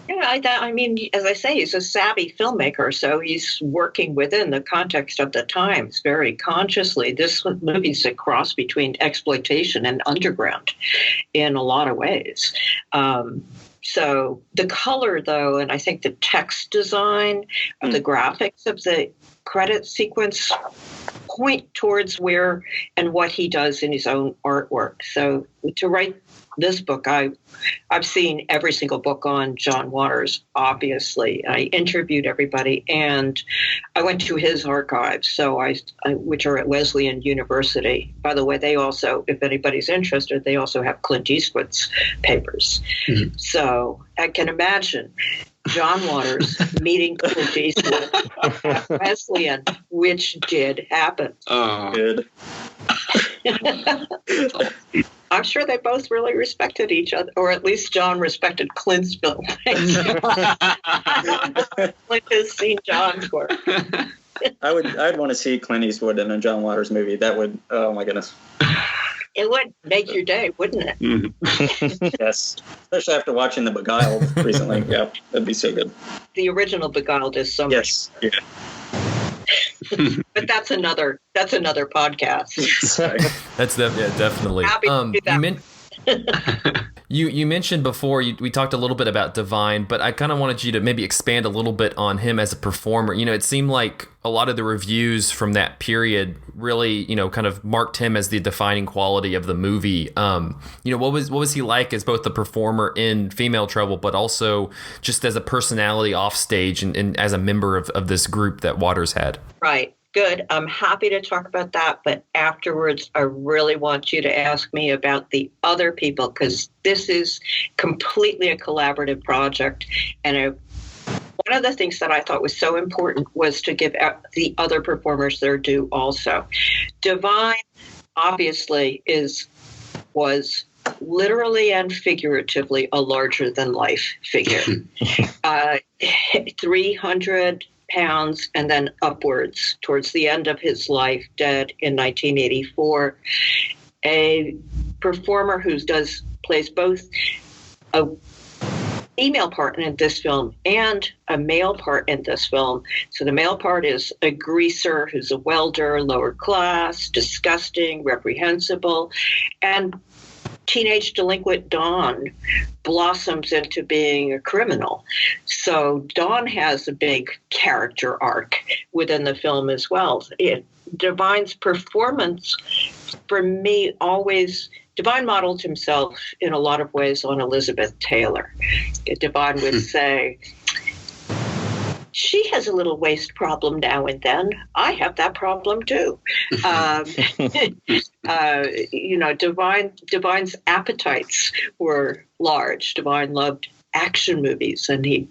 Yeah, I mean, as I say, he's a savvy filmmaker, so he's working within the context of the times very consciously. This movie's a cross between exploitation and underground in a lot of ways. So the color, though, and I think the text design of the graphics of the credit sequence point towards where and what he does in his own artwork. So to write this book, I've seen every single book on John Waters, obviously. I interviewed everybody, and I went to his archives, which are at Wesleyan University. By the way, they also, if anybody's interested, they also have Clint Eastwood's papers. Mm-hmm. So I can imagine John Waters meeting Clint Eastwood at Wesleyan, which did happen. Oh, good. I'm sure they both really respected each other, or at least John respected Clint's film. Clint has seen John's work. I'd want to see Clint Eastwood in a John Waters movie. That would, oh my goodness. It would make your day, wouldn't it? Mm-hmm. Yes, especially after watching The Beguiled recently. Yeah, that'd be so good. The original Beguiled is so yes. much. Yeah. But that's another podcast. That's definitely. Happy to do that. You mentioned before, we talked a little bit about Divine, but I kind of wanted you to maybe expand a little bit on him as a performer. You know, it seemed like a lot of the reviews from that period really, kind of marked him as the defining quality of the movie. What was he like as both the performer in Female Trouble, but also just as a personality off stage and as a member of this group that Waters had? Right. Good. I'm happy to talk about that. But afterwards, I really want you to ask me about the other people, because this is completely a collaborative project. And one of the things that I thought was so important was to give the other performers their due also. Divine, obviously, was literally and figuratively a larger-than-life figure. 300 pounds and then upwards towards the end of his life, dead in 1984. A performer who plays both a female part in this film and a male part in this film. So the male part is a greaser who's a welder, lower class, disgusting, reprehensible, and teenage delinquent Dawn blossoms into being a criminal. So Dawn has a big character arc within the film as well. Divine's performance, for me, Divine modeled himself in a lot of ways on Elizabeth Taylor. Divine would say, she has a little waist problem now and then. I have that problem too. Divine's appetites were large. Divine loved action movies, and he'd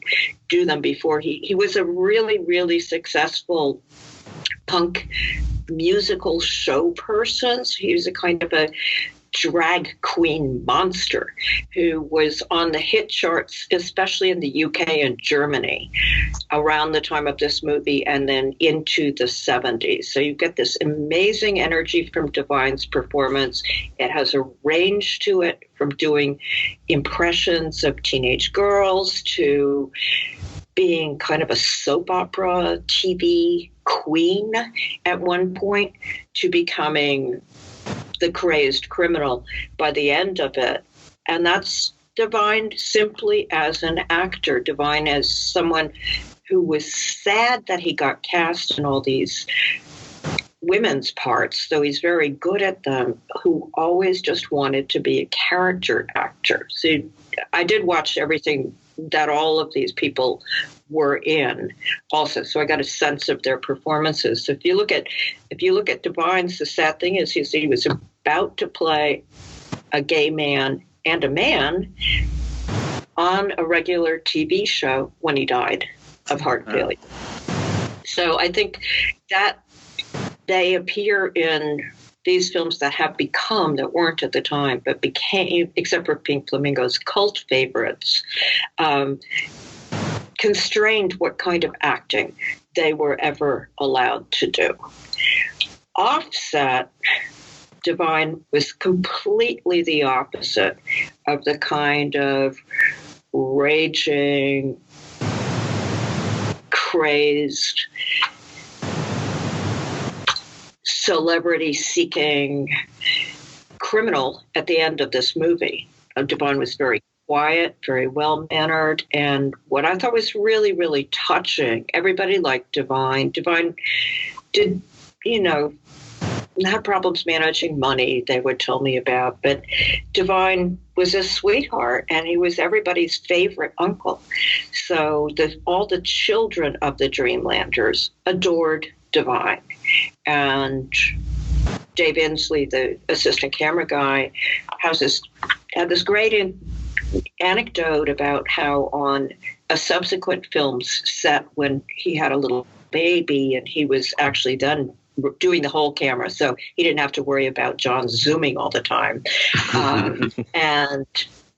do them before he was a really, really successful punk musical show person. So he was a kind of a drag queen monster who was on the hit charts, especially in the UK and Germany, around the time of this movie and then into the 70s. So you get this amazing energy from Divine's performance. It has a range to it, from doing impressions of teenage girls to being kind of a soap opera TV queen at one point, to becoming the crazed criminal by the end of it. And that's Divine simply as an actor, Divine as someone who was sad that he got cast in all these women's parts, though he's very good at them, who always just wanted to be a character actor. So I did watch everything that all of these people were in also, so I got a sense of their performances. So if you look at Divine's, the sad thing is he was about to play a gay man and a man on a regular TV show when he died of heart failure. So I think that they appear in these films that weren't at the time, but became, except for Pink Flamingos, cult favorites, constrained what kind of acting they were ever allowed to do. Offset, Divine was completely the opposite of the kind of raging, crazed, celebrity-seeking criminal at the end of this movie. Divine was very quiet, very well-mannered, and what I thought was really, really touching, everybody liked Divine. Divine did, had problems managing money, they would tell me about, but Divine was a sweetheart, and he was everybody's favorite uncle. So all the children of the Dreamlanders adored Divine. And Dave Inslee, the assistant camera guy, had this great anecdote about how on a subsequent film's set, when he had a little baby and he was actually then doing the whole camera, so he didn't have to worry about John zooming all the time. And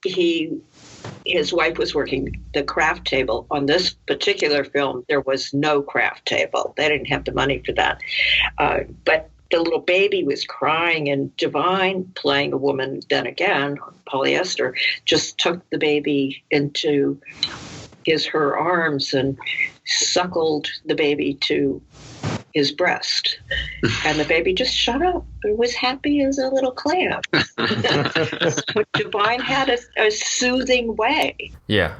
his wife was working the craft table. On this particular film, there was no craft table. They didn't have the money for that. But the little baby was crying, and Divine, playing a woman then again, polyester, just took the baby into her arms and suckled the baby to his breast. And the baby just shut up. It was happy as a little clam. So Divine had a soothing way. Yeah.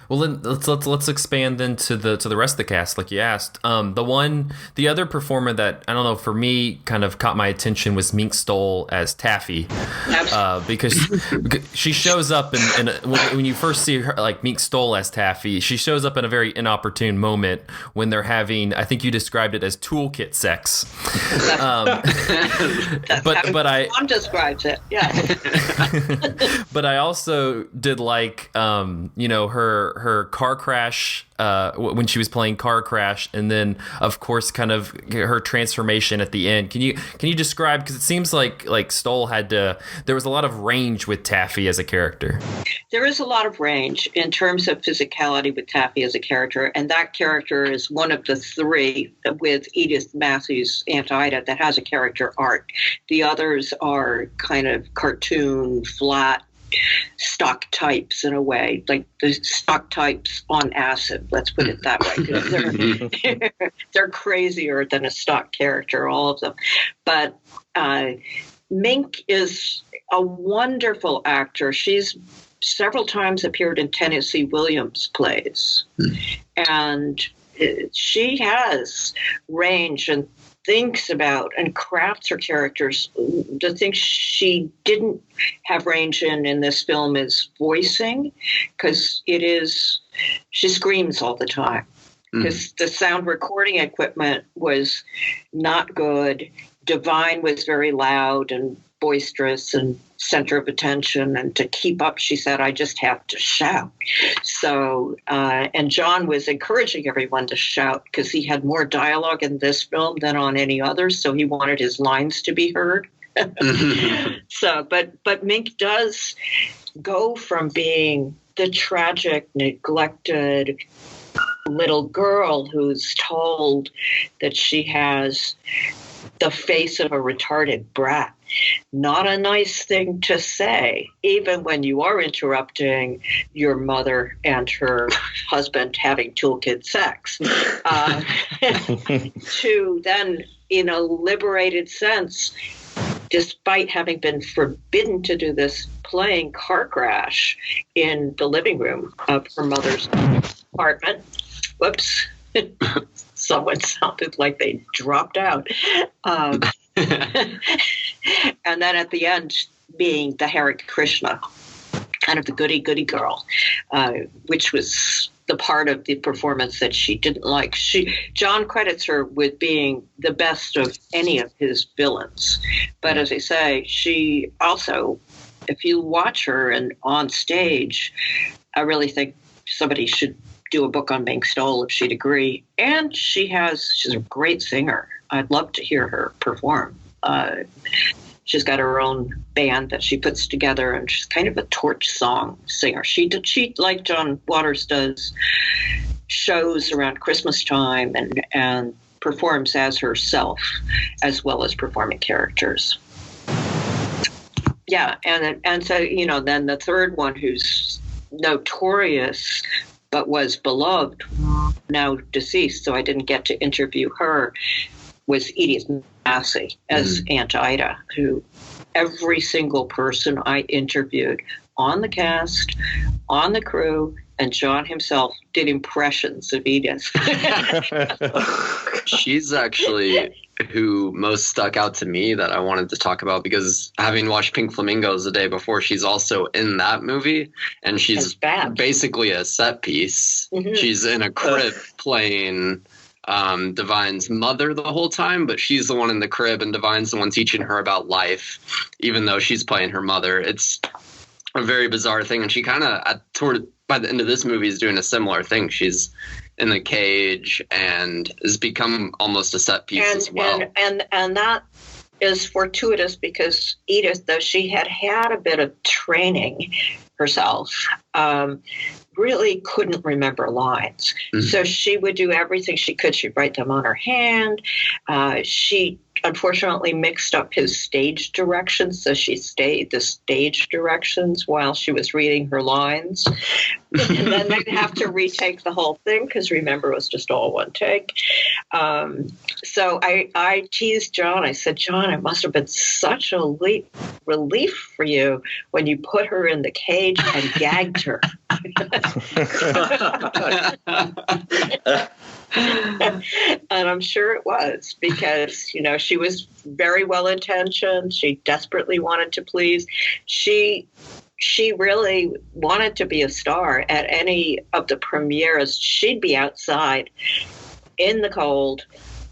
Well, then let's expand then to the rest of the cast, like you asked. The other performer that, I don't know, for me kind of caught my attention was Mink Stole as Taffy, because she shows up and when you first see her, like Mink Stole as Taffy, she shows up in a very inopportune moment when they're having, I think you described it as toolkit sex. Mom describes it, yeah. But I also did like, her car crash when she was playing Car Crash, and then of course kind of her transformation at the end. Can you describe, because it seems like Stoll there was a lot of range with Taffy as a character. There is a lot of range in terms of physicality with Taffy as a character, and that character is one of the three with Edith Matthews' Aunt Ida that has a character arc. The others are kind of cartoon, flat, stock types in a way, like the stock types on acid, let's put it that way, because they're crazier than a stock character, all of them. But Mink is a wonderful actor. She's several times appeared in Tennessee Williams plays, and she has range and thinks about and crafts her characters. The thing she didn't have range in this film is voicing, because she screams all the time, because the sound recording equipment was not good. Divine was very loud and boisterous and center of attention, and to keep up, she said, I just have to shout. So, and John was encouraging everyone to shout because he had more dialogue in this film than on any other, so he wanted his lines to be heard. So, but Mink does go from being the tragic, neglected little girl who's told that she has the face of a retarded brat. Not a nice thing to say, even when you are interrupting your mother and her husband having toolkit sex. To then, in a liberated sense, despite having been forbidden to do this, playing Car Crash in the living room of her mother's apartment. Whoops. Someone sounded like they dropped out. And then at the end, being the Hare Krishna, kind of the goody-goody girl, which was the part of the performance that she didn't like. John credits her with being the best of any of his villains. But as I say, she also, if you watch her and on stage, I really think somebody should do a book on Mink Stole if she'd agree. And she's a great singer. I'd love to hear her perform. She's got her own band that she puts together, and she's kind of a torch song singer. She like John Waters does, shows around Christmas time and performs as herself, as well as performing characters. Yeah, and so then the third one, who's notorious but was beloved, now deceased, so I didn't get to interview her, was Edith Massey as Aunt Ida, who every single person I interviewed on the cast, on the crew, and John himself did impressions of Edith. She's actually who most stuck out to me that I wanted to talk about, because having watched Pink Flamingos the day before, she's also in that movie, and she's basically a set piece. Mm-hmm. She's in a crib playing Divine's mother the whole time, but she's the one in the crib and Divine's the one teaching her about life, even though she's playing her mother. It's a very bizarre thing, and she kind of by the end of this movie is doing a similar thing. She's in the cage and has become almost a set piece as well. And that is fortuitous, because Edith, though she had a bit of training herself, really couldn't remember lines. Mm-hmm. So she would do everything she could. She'd write them on her hand. She unfortunately mixed up his stage directions, so she stayed the stage directions while she was reading her lines. And then they'd have to retake the whole thing, because remember, it was just all one take. So I teased John. I said, John, it must have been such a relief for you when you put her in the cage and gagged her. And I'm sure it was, because, she was very well-intentioned. She desperately wanted to please. She really wanted to be a star. At any of the premieres, she'd be outside in the cold,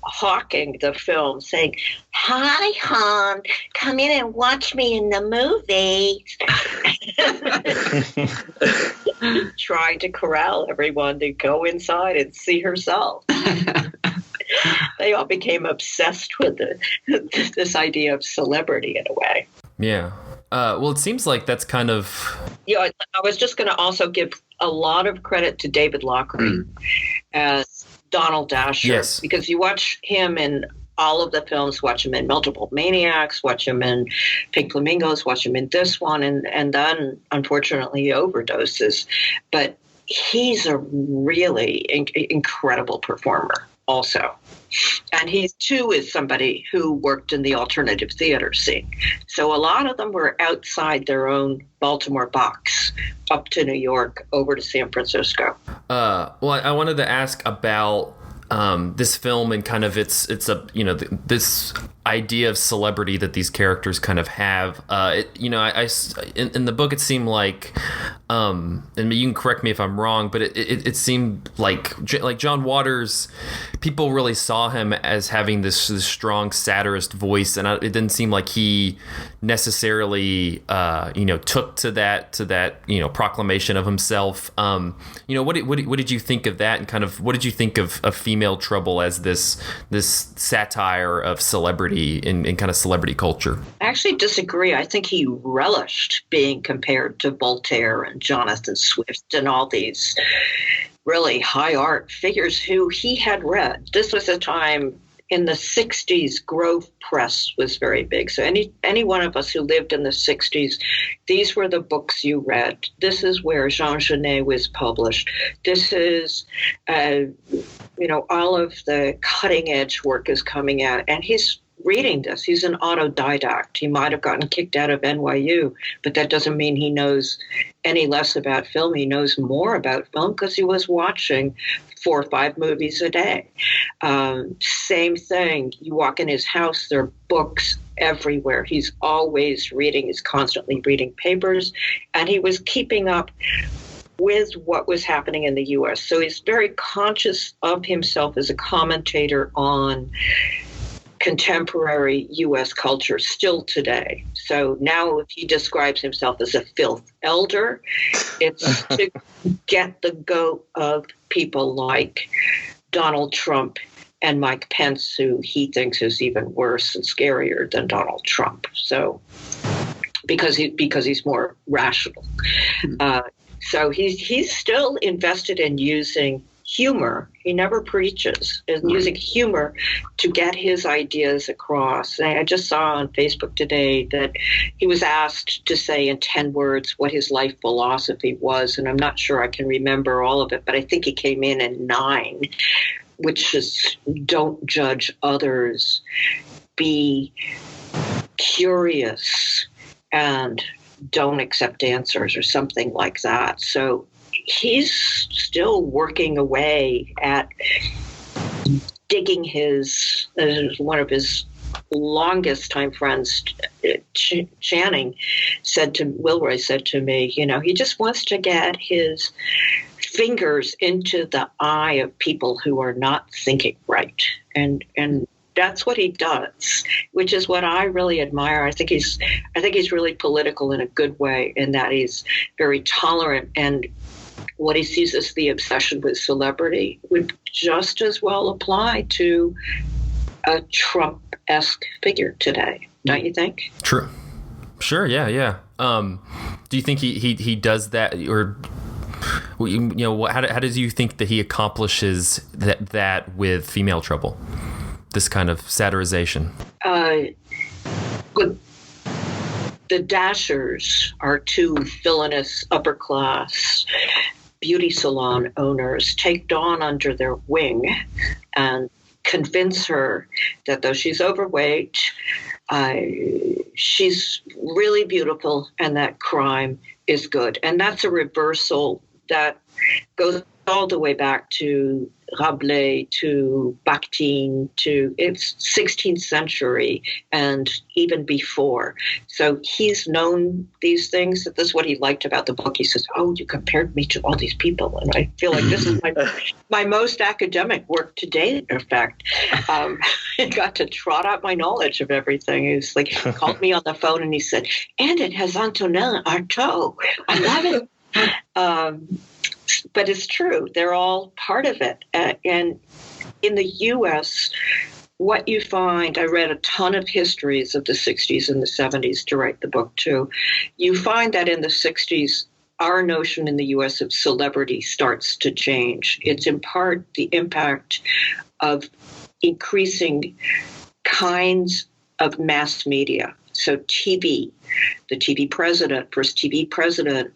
hawking the film, saying, "Hi, hon, come in and watch me in the movie." Trying to corral everyone to go inside and see herself. They all became obsessed with this idea of celebrity in a way. Yeah. Well, it seems like that's kind of... I was just going to also give a lot of credit to David Lochary as Donald Dasher. Yes. Because you watch him in all of the films, watch him in Multiple Maniacs, watch him in Pink Flamingos, watch him in this one, and then, unfortunately, he overdoses. But he's a really incredible performer also. And he, too, is somebody who worked in the alternative theater scene. So a lot of them were outside their own Baltimore box, up to New York, over to San Francisco. Well, I wanted to ask about this film and kind of this idea of celebrity that these characters kind of have. In the book, it seemed like, and you can correct me if I'm wrong, but it seemed like John Waters, people really saw him as having this strong satirist voice, and it didn't seem like he necessarily took to that proclamation of himself. What did you think of that, and kind of what did you think of Female Trouble as this satire of celebrity in kind of celebrity culture? I actually disagree. I think he relished being compared to Voltaire and Jonathan Swift and all these really high art figures who he had read. This was a time in the 60s, Grove Press was very big. So any one of us who lived in the 60s, these were the books you read. This is where Jean Genet was published. This is, all of the cutting edge work is coming out. And he's reading this. He's an autodidact. He might have gotten kicked out of NYU, but that doesn't mean he knows any less about film. He knows more about film because he was watching 4 or 5 movies a day. Same thing. You walk in his house, there are books everywhere. He's always reading. He's constantly reading papers, and he was keeping up with what was happening in the U.S. So he's very conscious of himself as a commentator on contemporary U.S. culture still today. So now if he describes himself as a filth elder, it's to get the goat of people like Donald Trump and Mike Pence, who he thinks is even worse and scarier than Donald Trump. So because he's more rational. So he's still invested in using humor. He never preaches, and using humor to get his ideas across. I just saw on Facebook today that he was asked to say in 10 words what his life philosophy was, and I'm not sure I can remember all of it, but I think he came in 9, which is don't judge others, be curious, and don't accept answers, or something like that. So he's still working away at digging his, one of his longest time friends, Channing, Wilroy said to me, he just wants to get his fingers into the eye of people who are not thinking right. And that's what he does, which is what I really admire. I think he's really political in a good way, in that he's very tolerant, and what he sees as the obsession with celebrity would just as well apply to a Trump-esque figure today, don't you think? True. Sure. Yeah. Do you think he does that, or how do you think that he accomplishes that with Female Trouble? This kind of satirization. The Dashers are 2 villainous upper-class beauty salon owners take Dawn under their wing and convince her that though she's overweight, she's really beautiful, and that crime is good. And that's a reversal that goes all the way back to Rabelais, to Bakhtin, to it's 16th century and even before. So he's known these things. That's what he liked about the book. He says, "Oh, you compared me to all these people," and I feel like this is my most academic work to date. In fact, I got to trot out my knowledge of everything. He was like, he called me on the phone and he said, "And it has Antonin Artaud. I love it." But it's true. They're all part of it. And in the U.S., what you find, I read a ton of histories of the 60s and the 70s to write the book, too. You find that in the 60s, our notion in the U.S. of celebrity starts to change. It's in part the impact of increasing kinds of mass media. So TV, the TV president, first TV president,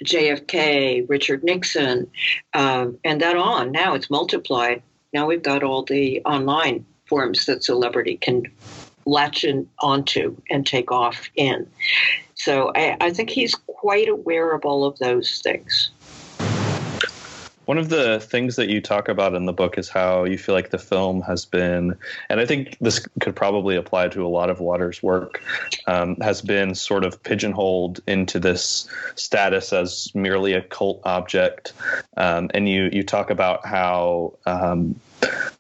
JFK, Richard Nixon, and that on. Now it's multiplied. Now we've got all the online forms that celebrity can latch in onto and take off in. So I think he's quite aware of all of those things. One of the things that you talk about in the book is how you feel like the film has been, and I think this could probably apply to a lot of Waters' work, has been sort of pigeonholed into this status as merely a cult object. And you talk about how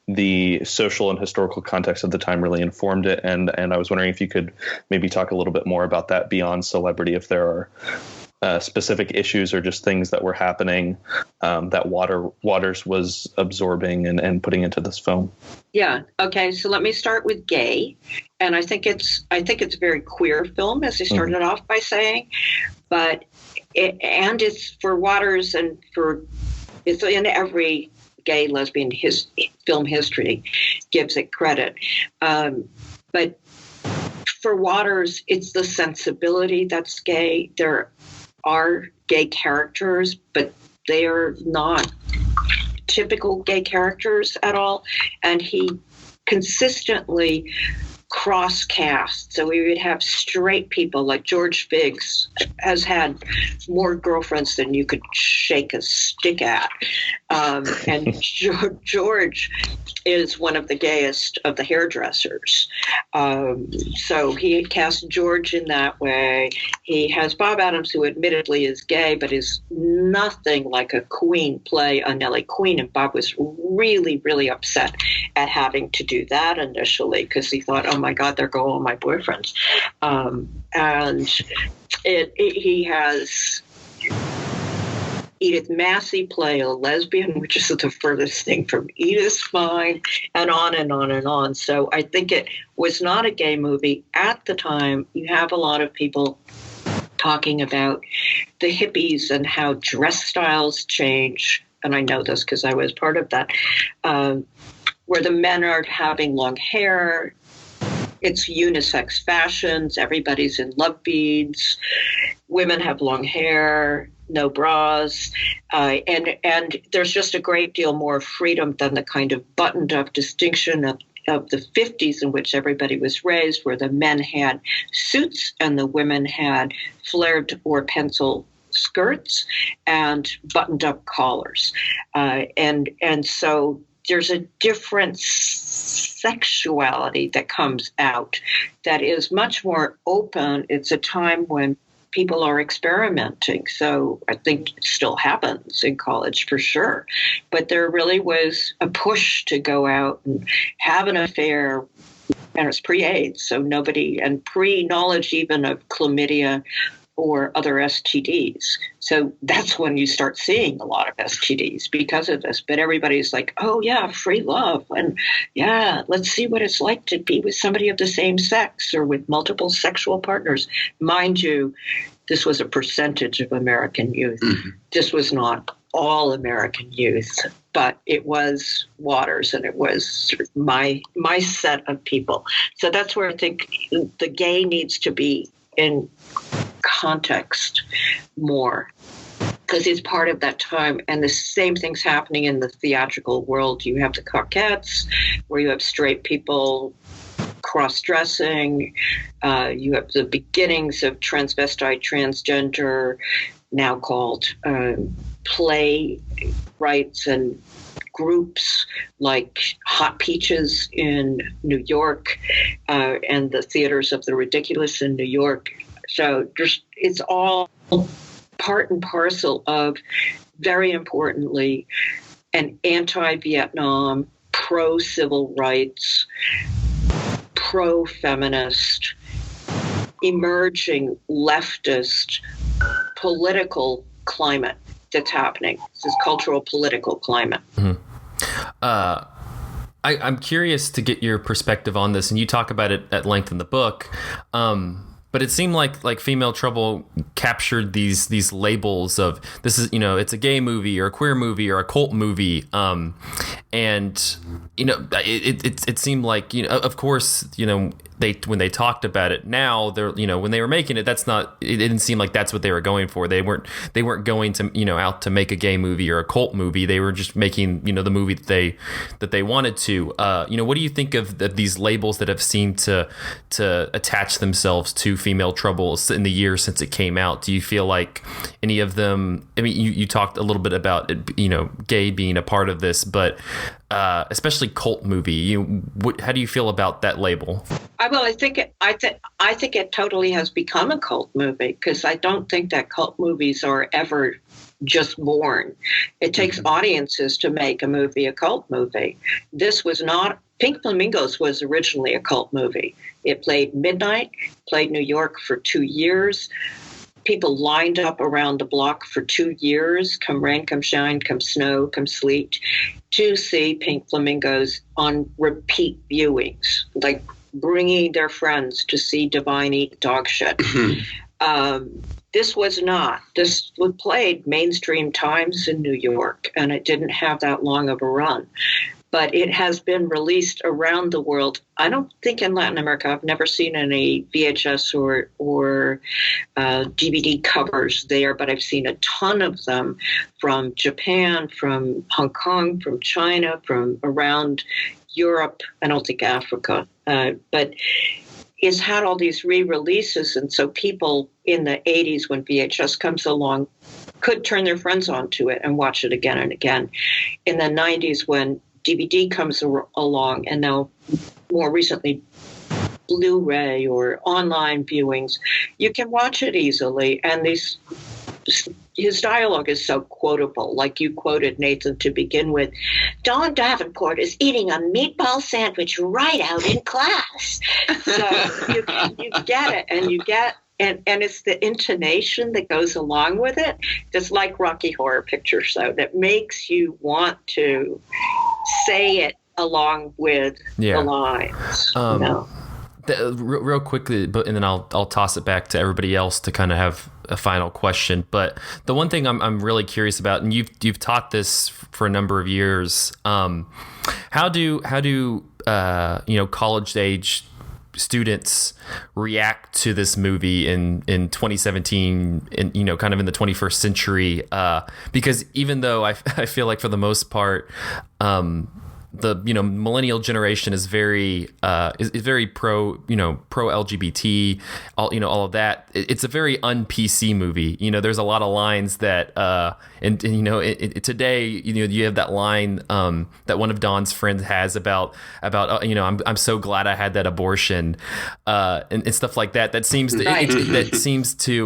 the social and historical context of the time really informed it. And I was wondering if you could maybe talk a little bit more about that beyond celebrity, if there are specific issues or just things that were happening that Waters was absorbing and putting into this film. Yeah. Okay. So let me start with gay, and I think it's a very queer film, as I started off by saying, but it's for Waters and it's in every gay lesbian film history gives it credit, but for Waters, it's the sensibility that's gay. There are gay characters, but they are not typical gay characters at all. And he consistently cross-cast. So we would have straight people like George Biggs has had more girlfriends than you could shake a stick at. And George is one of the gayest of the hairdressers. So he cast George in that way. He has Bob Adams, who admittedly is gay, but is nothing like a Queen play a Nellie Queen. And Bob was really, really upset at having to do that initially because he thought, oh my God, there go all my boyfriends. And he has Edith Massey play a lesbian, which is the furthest thing from Edith's mind, and on and on and on. So I think it was not a gay movie. At the time, you have a lot of people talking about the hippies and how dress styles change and I know this because I was part of that, where the men are having long hair. It's unisex fashions. Everybody's in love beads. Women have long hair, no bras, and there's just a great deal more freedom than the kind of buttoned-up distinction of the 50s in which everybody was raised, where the men had suits and the women had flared or pencil skirts and buttoned-up collars, and so there's a different sexuality that comes out that is much more open. It's a time when people are experimenting. So I think it still happens in college for sure. But there really was a push to go out and have an affair. And it was pre-AIDS, so nobody, and pre-knowledge even of chlamydia or other STDs. So that's when you start seeing a lot of STDs because of this. But everybody's like, oh, yeah, free love. And yeah, let's see what it's like to be with somebody of the same sex or with multiple sexual partners. Mind you, this was a percentage of American youth. Mm-hmm. This was not all American youth, but it was Waters, and it was sort of my set of people. So that's where I think the gay needs to be in context more, because it's part of that time. And the same thing's happening in the theatrical world. You have the Cockettes, where you have straight people cross-dressing. You have the beginnings of transvestite, transgender, now called playwrights and groups like Hot Peaches in New York, and the Theaters of the Ridiculous in New York. So it's all part and parcel of, very importantly, an anti-Vietnam, pro-civil rights, pro-feminist, emerging leftist political climate that's happening. This cultural political climate. Mm-hmm. I'm curious to get your perspective on this, and you talk about it at length in the book. But it seemed like Female Trouble captured these labels of, this is, it's a gay movie or a queer movie or a cult movie. And, it seemed like, of course, when they talked about it now, they're, when they were making it, it didn't seem like that's what they were going for. They weren't going to, out to make a gay movie or a cult movie. They were just making, the movie that they wanted to. What do you think of these labels that have seemed to attach themselves to Female Trouble in the years since it came out? Do you feel like any of them, I mean, you talked a little bit about it, gay being a part of this, but especially cult movie, how do you feel about that label? Well, I think it totally has become a cult movie, because I don't think that cult movies are ever just born. It takes audiences to make a movie a cult movie. This was not. Pink Flamingos was originally a cult movie. It played midnight, played New York for 2 years. People lined up around the block for 2 years, come rain, come shine, come snow, come sleet, to see Pink Flamingos on repeat viewings, like bringing their friends to see Divine eat dog shit. This was played mainstream times in New York, and it didn't have that long of a run. But it has been released around the world. I don't think in Latin America, I've never seen any VHS or DVD covers there, but I've seen a ton of them from Japan, from Hong Kong, from China, from around Europe, I don't think Africa. But it's had all these re-releases, and so people in the 80s, when VHS comes along, could turn their friends onto it and watch it again and again. In the 90s, when DVD comes along, and now more recently Blu-ray or online viewings, you can watch it easily. And his dialogue is so quotable, like you quoted, Nathan, to begin with. Dawn Davenport is eating a meatball sandwich right out in class. So you get it, and you get. And it's the intonation that goes along with it, just like Rocky Horror Picture Show, that makes you want to say it along with the lines. real quickly, and then I'll toss it back to everybody else to kind of have a final question. But the one thing I'm really curious about, and you've taught this for a number of years, how do college age students react to this movie in 2017, in kind of in the 21st century? Because even though I feel like for the most part, the millennial generation is very pro LGBT, all of that. It's a very un-PC movie. There's a lot of lines that today you have that line that one of Dawn's friends has about I'm so glad I had that abortion, and stuff like that. That seems to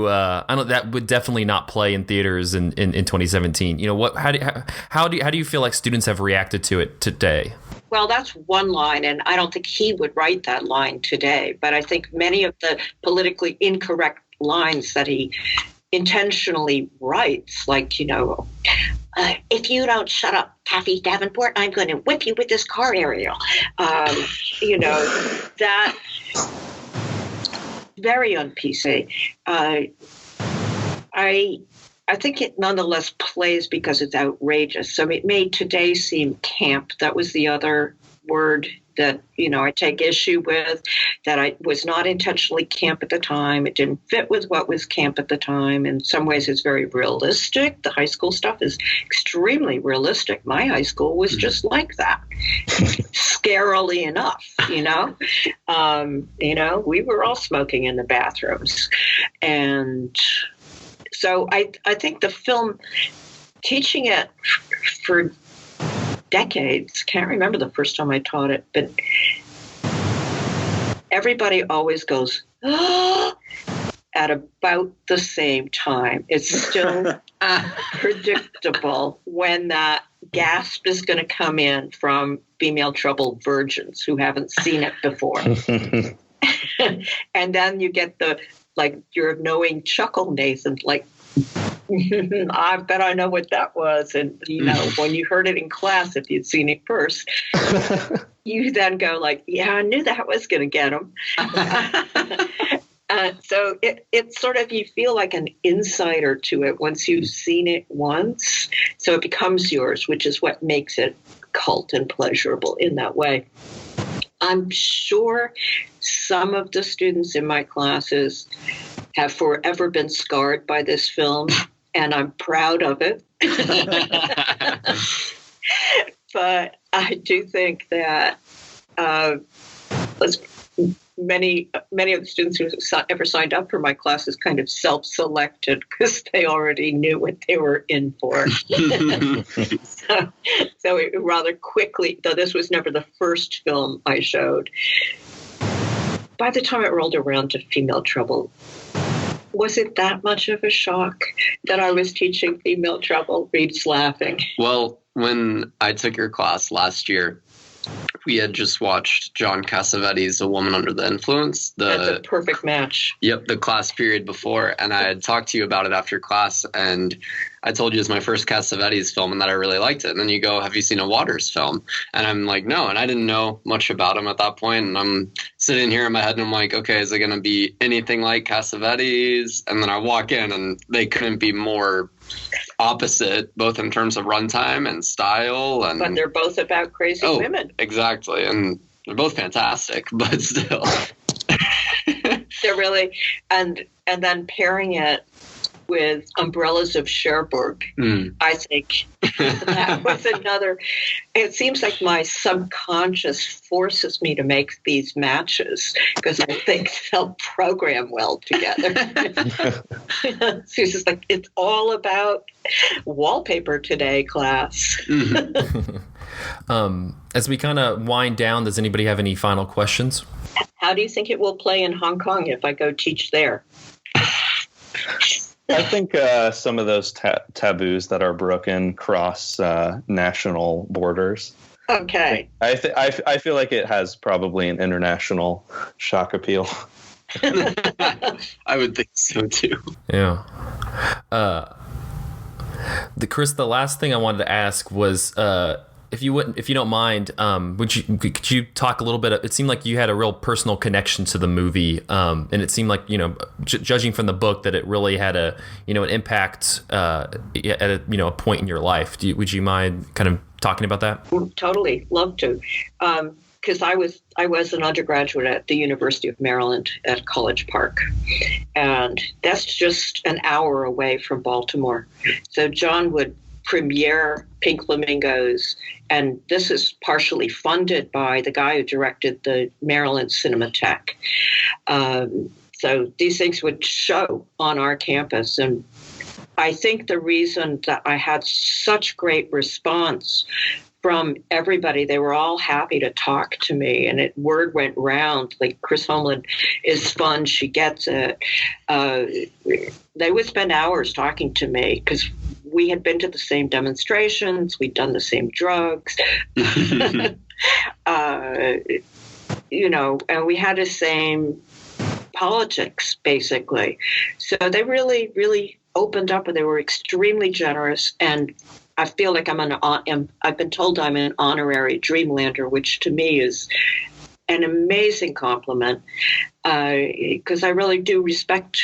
that would definitely not play in theaters in 2017. How do you feel like students have reacted to it today? Well, that's one line, and I don't think he would write that line today. But I think many of the politically incorrect lines that he intentionally writes, like, if you don't shut up, Kathy Davenport, I'm going to whip you with this car aerial. That very un-PC. I think it nonetheless plays because it's outrageous. So it made today seem camp. That was the other word that, I take issue with, that I was not intentionally camp at the time. It didn't fit with what was camp at the time. In some ways, it's very realistic. The high school stuff is extremely realistic. My high school was just like that, scarily enough, we were all smoking in the bathrooms. And so I think the film, teaching it for decades, can't remember the first time I taught it, but everybody always goes, at about the same time. It's still predictable when that gasp is going to come in from female troubled virgins who haven't seen it before. And then you get your knowing chuckle, Nathan, I bet I know what that was. And, when you heard it in class, if you'd seen it first, you then go yeah, I knew that was going to get them. So it's sort of, you feel like an insider to it once you've seen it once. So it becomes yours, which is what makes it cult and pleasurable in that way. I'm sure some of the students in my classes have forever been scarred by this film, and I'm proud of it. But I do think that many of the students who ever signed up for my classes kind of self-selected because they already knew what they were in for. So it rather quickly, though this was never the first film I showed, by the time it rolled around to Female Trouble, was it that much of a shock that I was teaching Female Trouble? Reed's laughing. Well, when I took your class last year, we had just watched John Cassavetes' A Woman Under the Influence. That's a perfect match. Yep, the class period before. And I had talked to you about it after class, and I told you it's my first Cassavetes film and that I really liked it. And then you go, have you seen a Waters film? And I'm like, no. And I didn't know much about him at that point. And I'm sitting here in my head and I'm like, okay, is it going to be anything like Cassavetes? And then I walk in and they couldn't be more opposite, both in terms of runtime and style. But they're both about crazy women. Exactly. And they're both fantastic, but still. They're really, and then pairing it with Umbrellas of Cherbourg, I think that was another. It seems like my subconscious forces me to make these matches because I think they'll program well together. So it's just like, it's all about wallpaper today, class. As we kind of wind down, does anybody have any final questions? How do you think it will play in Hong Kong if I go teach there? I think some of those taboos that are broken cross national borders. Okay. I feel like it has probably an international shock appeal. I would think so too. Yeah. Chris, the last thing I wanted to ask was if you don't mind, could you talk a little bit? It seemed like you had a real personal connection to the movie, and it seemed like, judging from the book, that it really had an impact at a point in your life. Would you mind kind of talking about that? Totally, love to. Because I was an undergraduate at the University of Maryland at College Park, and that's just an hour away from Baltimore. So John would premiere Pink Flamingos, and this is partially funded by the guy who directed the Maryland Cinematheque. So these things would show on our campus, and I think the reason that I had such great response from everybody, they were all happy to talk to me, and word went round, like, Chris Holmlund is fun, she gets it. They would spend hours talking to me because we had been to the same demonstrations, we'd done the same drugs, and we had the same politics, basically. So they really, really opened up, and they were extremely generous. And I feel like I've been told I'm an honorary Dreamlander, which to me is an amazing compliment, because I really do respect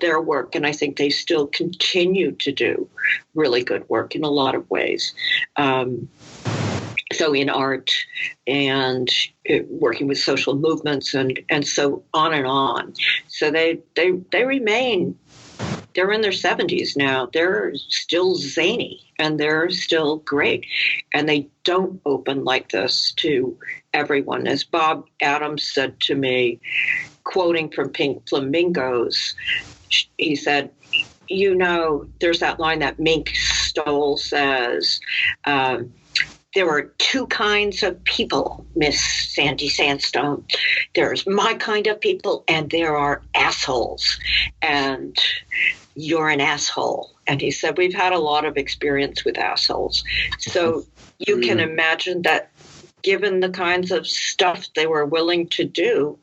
their work, and I think they still continue to do really good work in a lot of ways. So in art and working with social movements and so on and on. So they remain. They're in their 70s now. They're still zany, and they're still great. And they don't open like this to everyone. As Bob Adams said to me, quoting from Pink Flamingos, he said, there's that line that Mink Stoll says, there are two kinds of people, Miss Sandy Sandstone. There's my kind of people, and there are assholes. And you're an asshole. And he said, we've had a lot of experience with assholes. So you can imagine that given the kinds of stuff they were willing to do,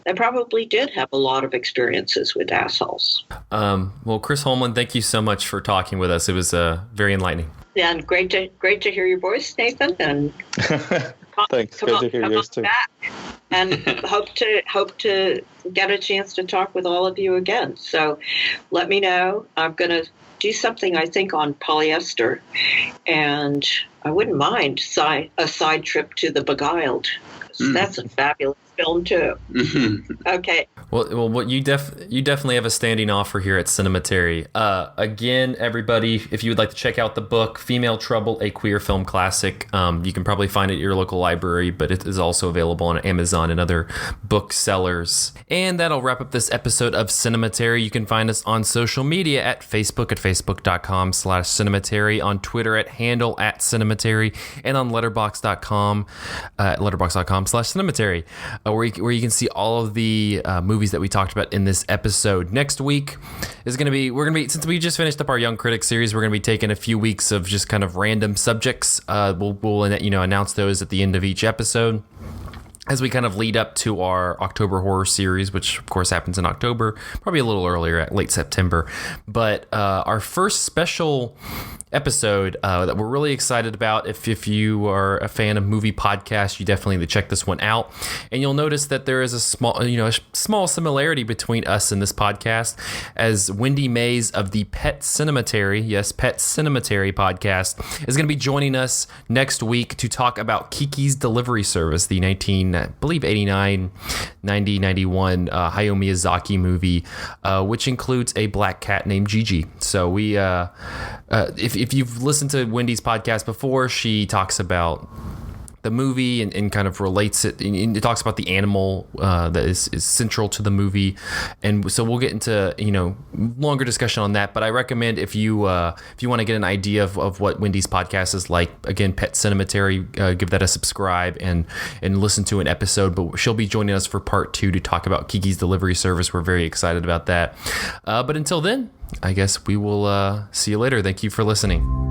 they probably did have a lot of experiences with assholes. Well, Chris Holmlund, thank you so much for talking with us. It was very enlightening. Yeah, and great to hear your voice, Nathan. And thanks. Good to hear yours too. And hope to get a chance to talk with all of you again. So let me know. I'm going to do something, I think, on polyester, and I wouldn't mind a side trip to The Beguiled. That's a fabulous film too. Okay. Well, what you definitely have a standing offer here at Cinematary. Again, everybody, if you would like to check out the book Female Trouble, a Queer Film Classic, you can probably find it at your local library, but it is also available on Amazon and other booksellers. And that'll wrap up this episode of Cinematary. You can find us on social media at facebook.com/Cinematary, on Twitter at handle @Cinematary, and on letterboxd.com letterboxd.com/Cinematary, where you can see all of the movies that we talked about in this episode. Next week is we're gonna be since we just finished up our Young Critics series, we're gonna be taking a few weeks of just kind of random subjects. We'll announce those at the end of each episode, as we kind of lead up to our October horror series, which of course happens in October, probably a little earlier at late September. But our first special episode that we're really excited about, if you are a fan of movie podcasts, you definitely need to check this one out. And you'll notice that there is a small similarity between us and this podcast, as Wendy Mays of the Pet Cinematary podcast is going to be joining us next week to talk about Kiki's Delivery Service, the 1989, 90, 91 Hayao Miyazaki movie, which includes a black cat named Gigi. So we, if you've listened to Wendy's podcast before, she talks about the movie and kind of relates it, and it talks about the animal that is central to the movie. And so we'll get into longer discussion on that, but I recommend if you want to get an idea of what Wendy's podcast is like, again, Pet Cinematary, give that a subscribe and listen to an episode. But she'll be joining us for part 2 to talk about Kiki's Delivery Service. We're very excited about that, but until then, I guess we will see you later. Thank you for listening.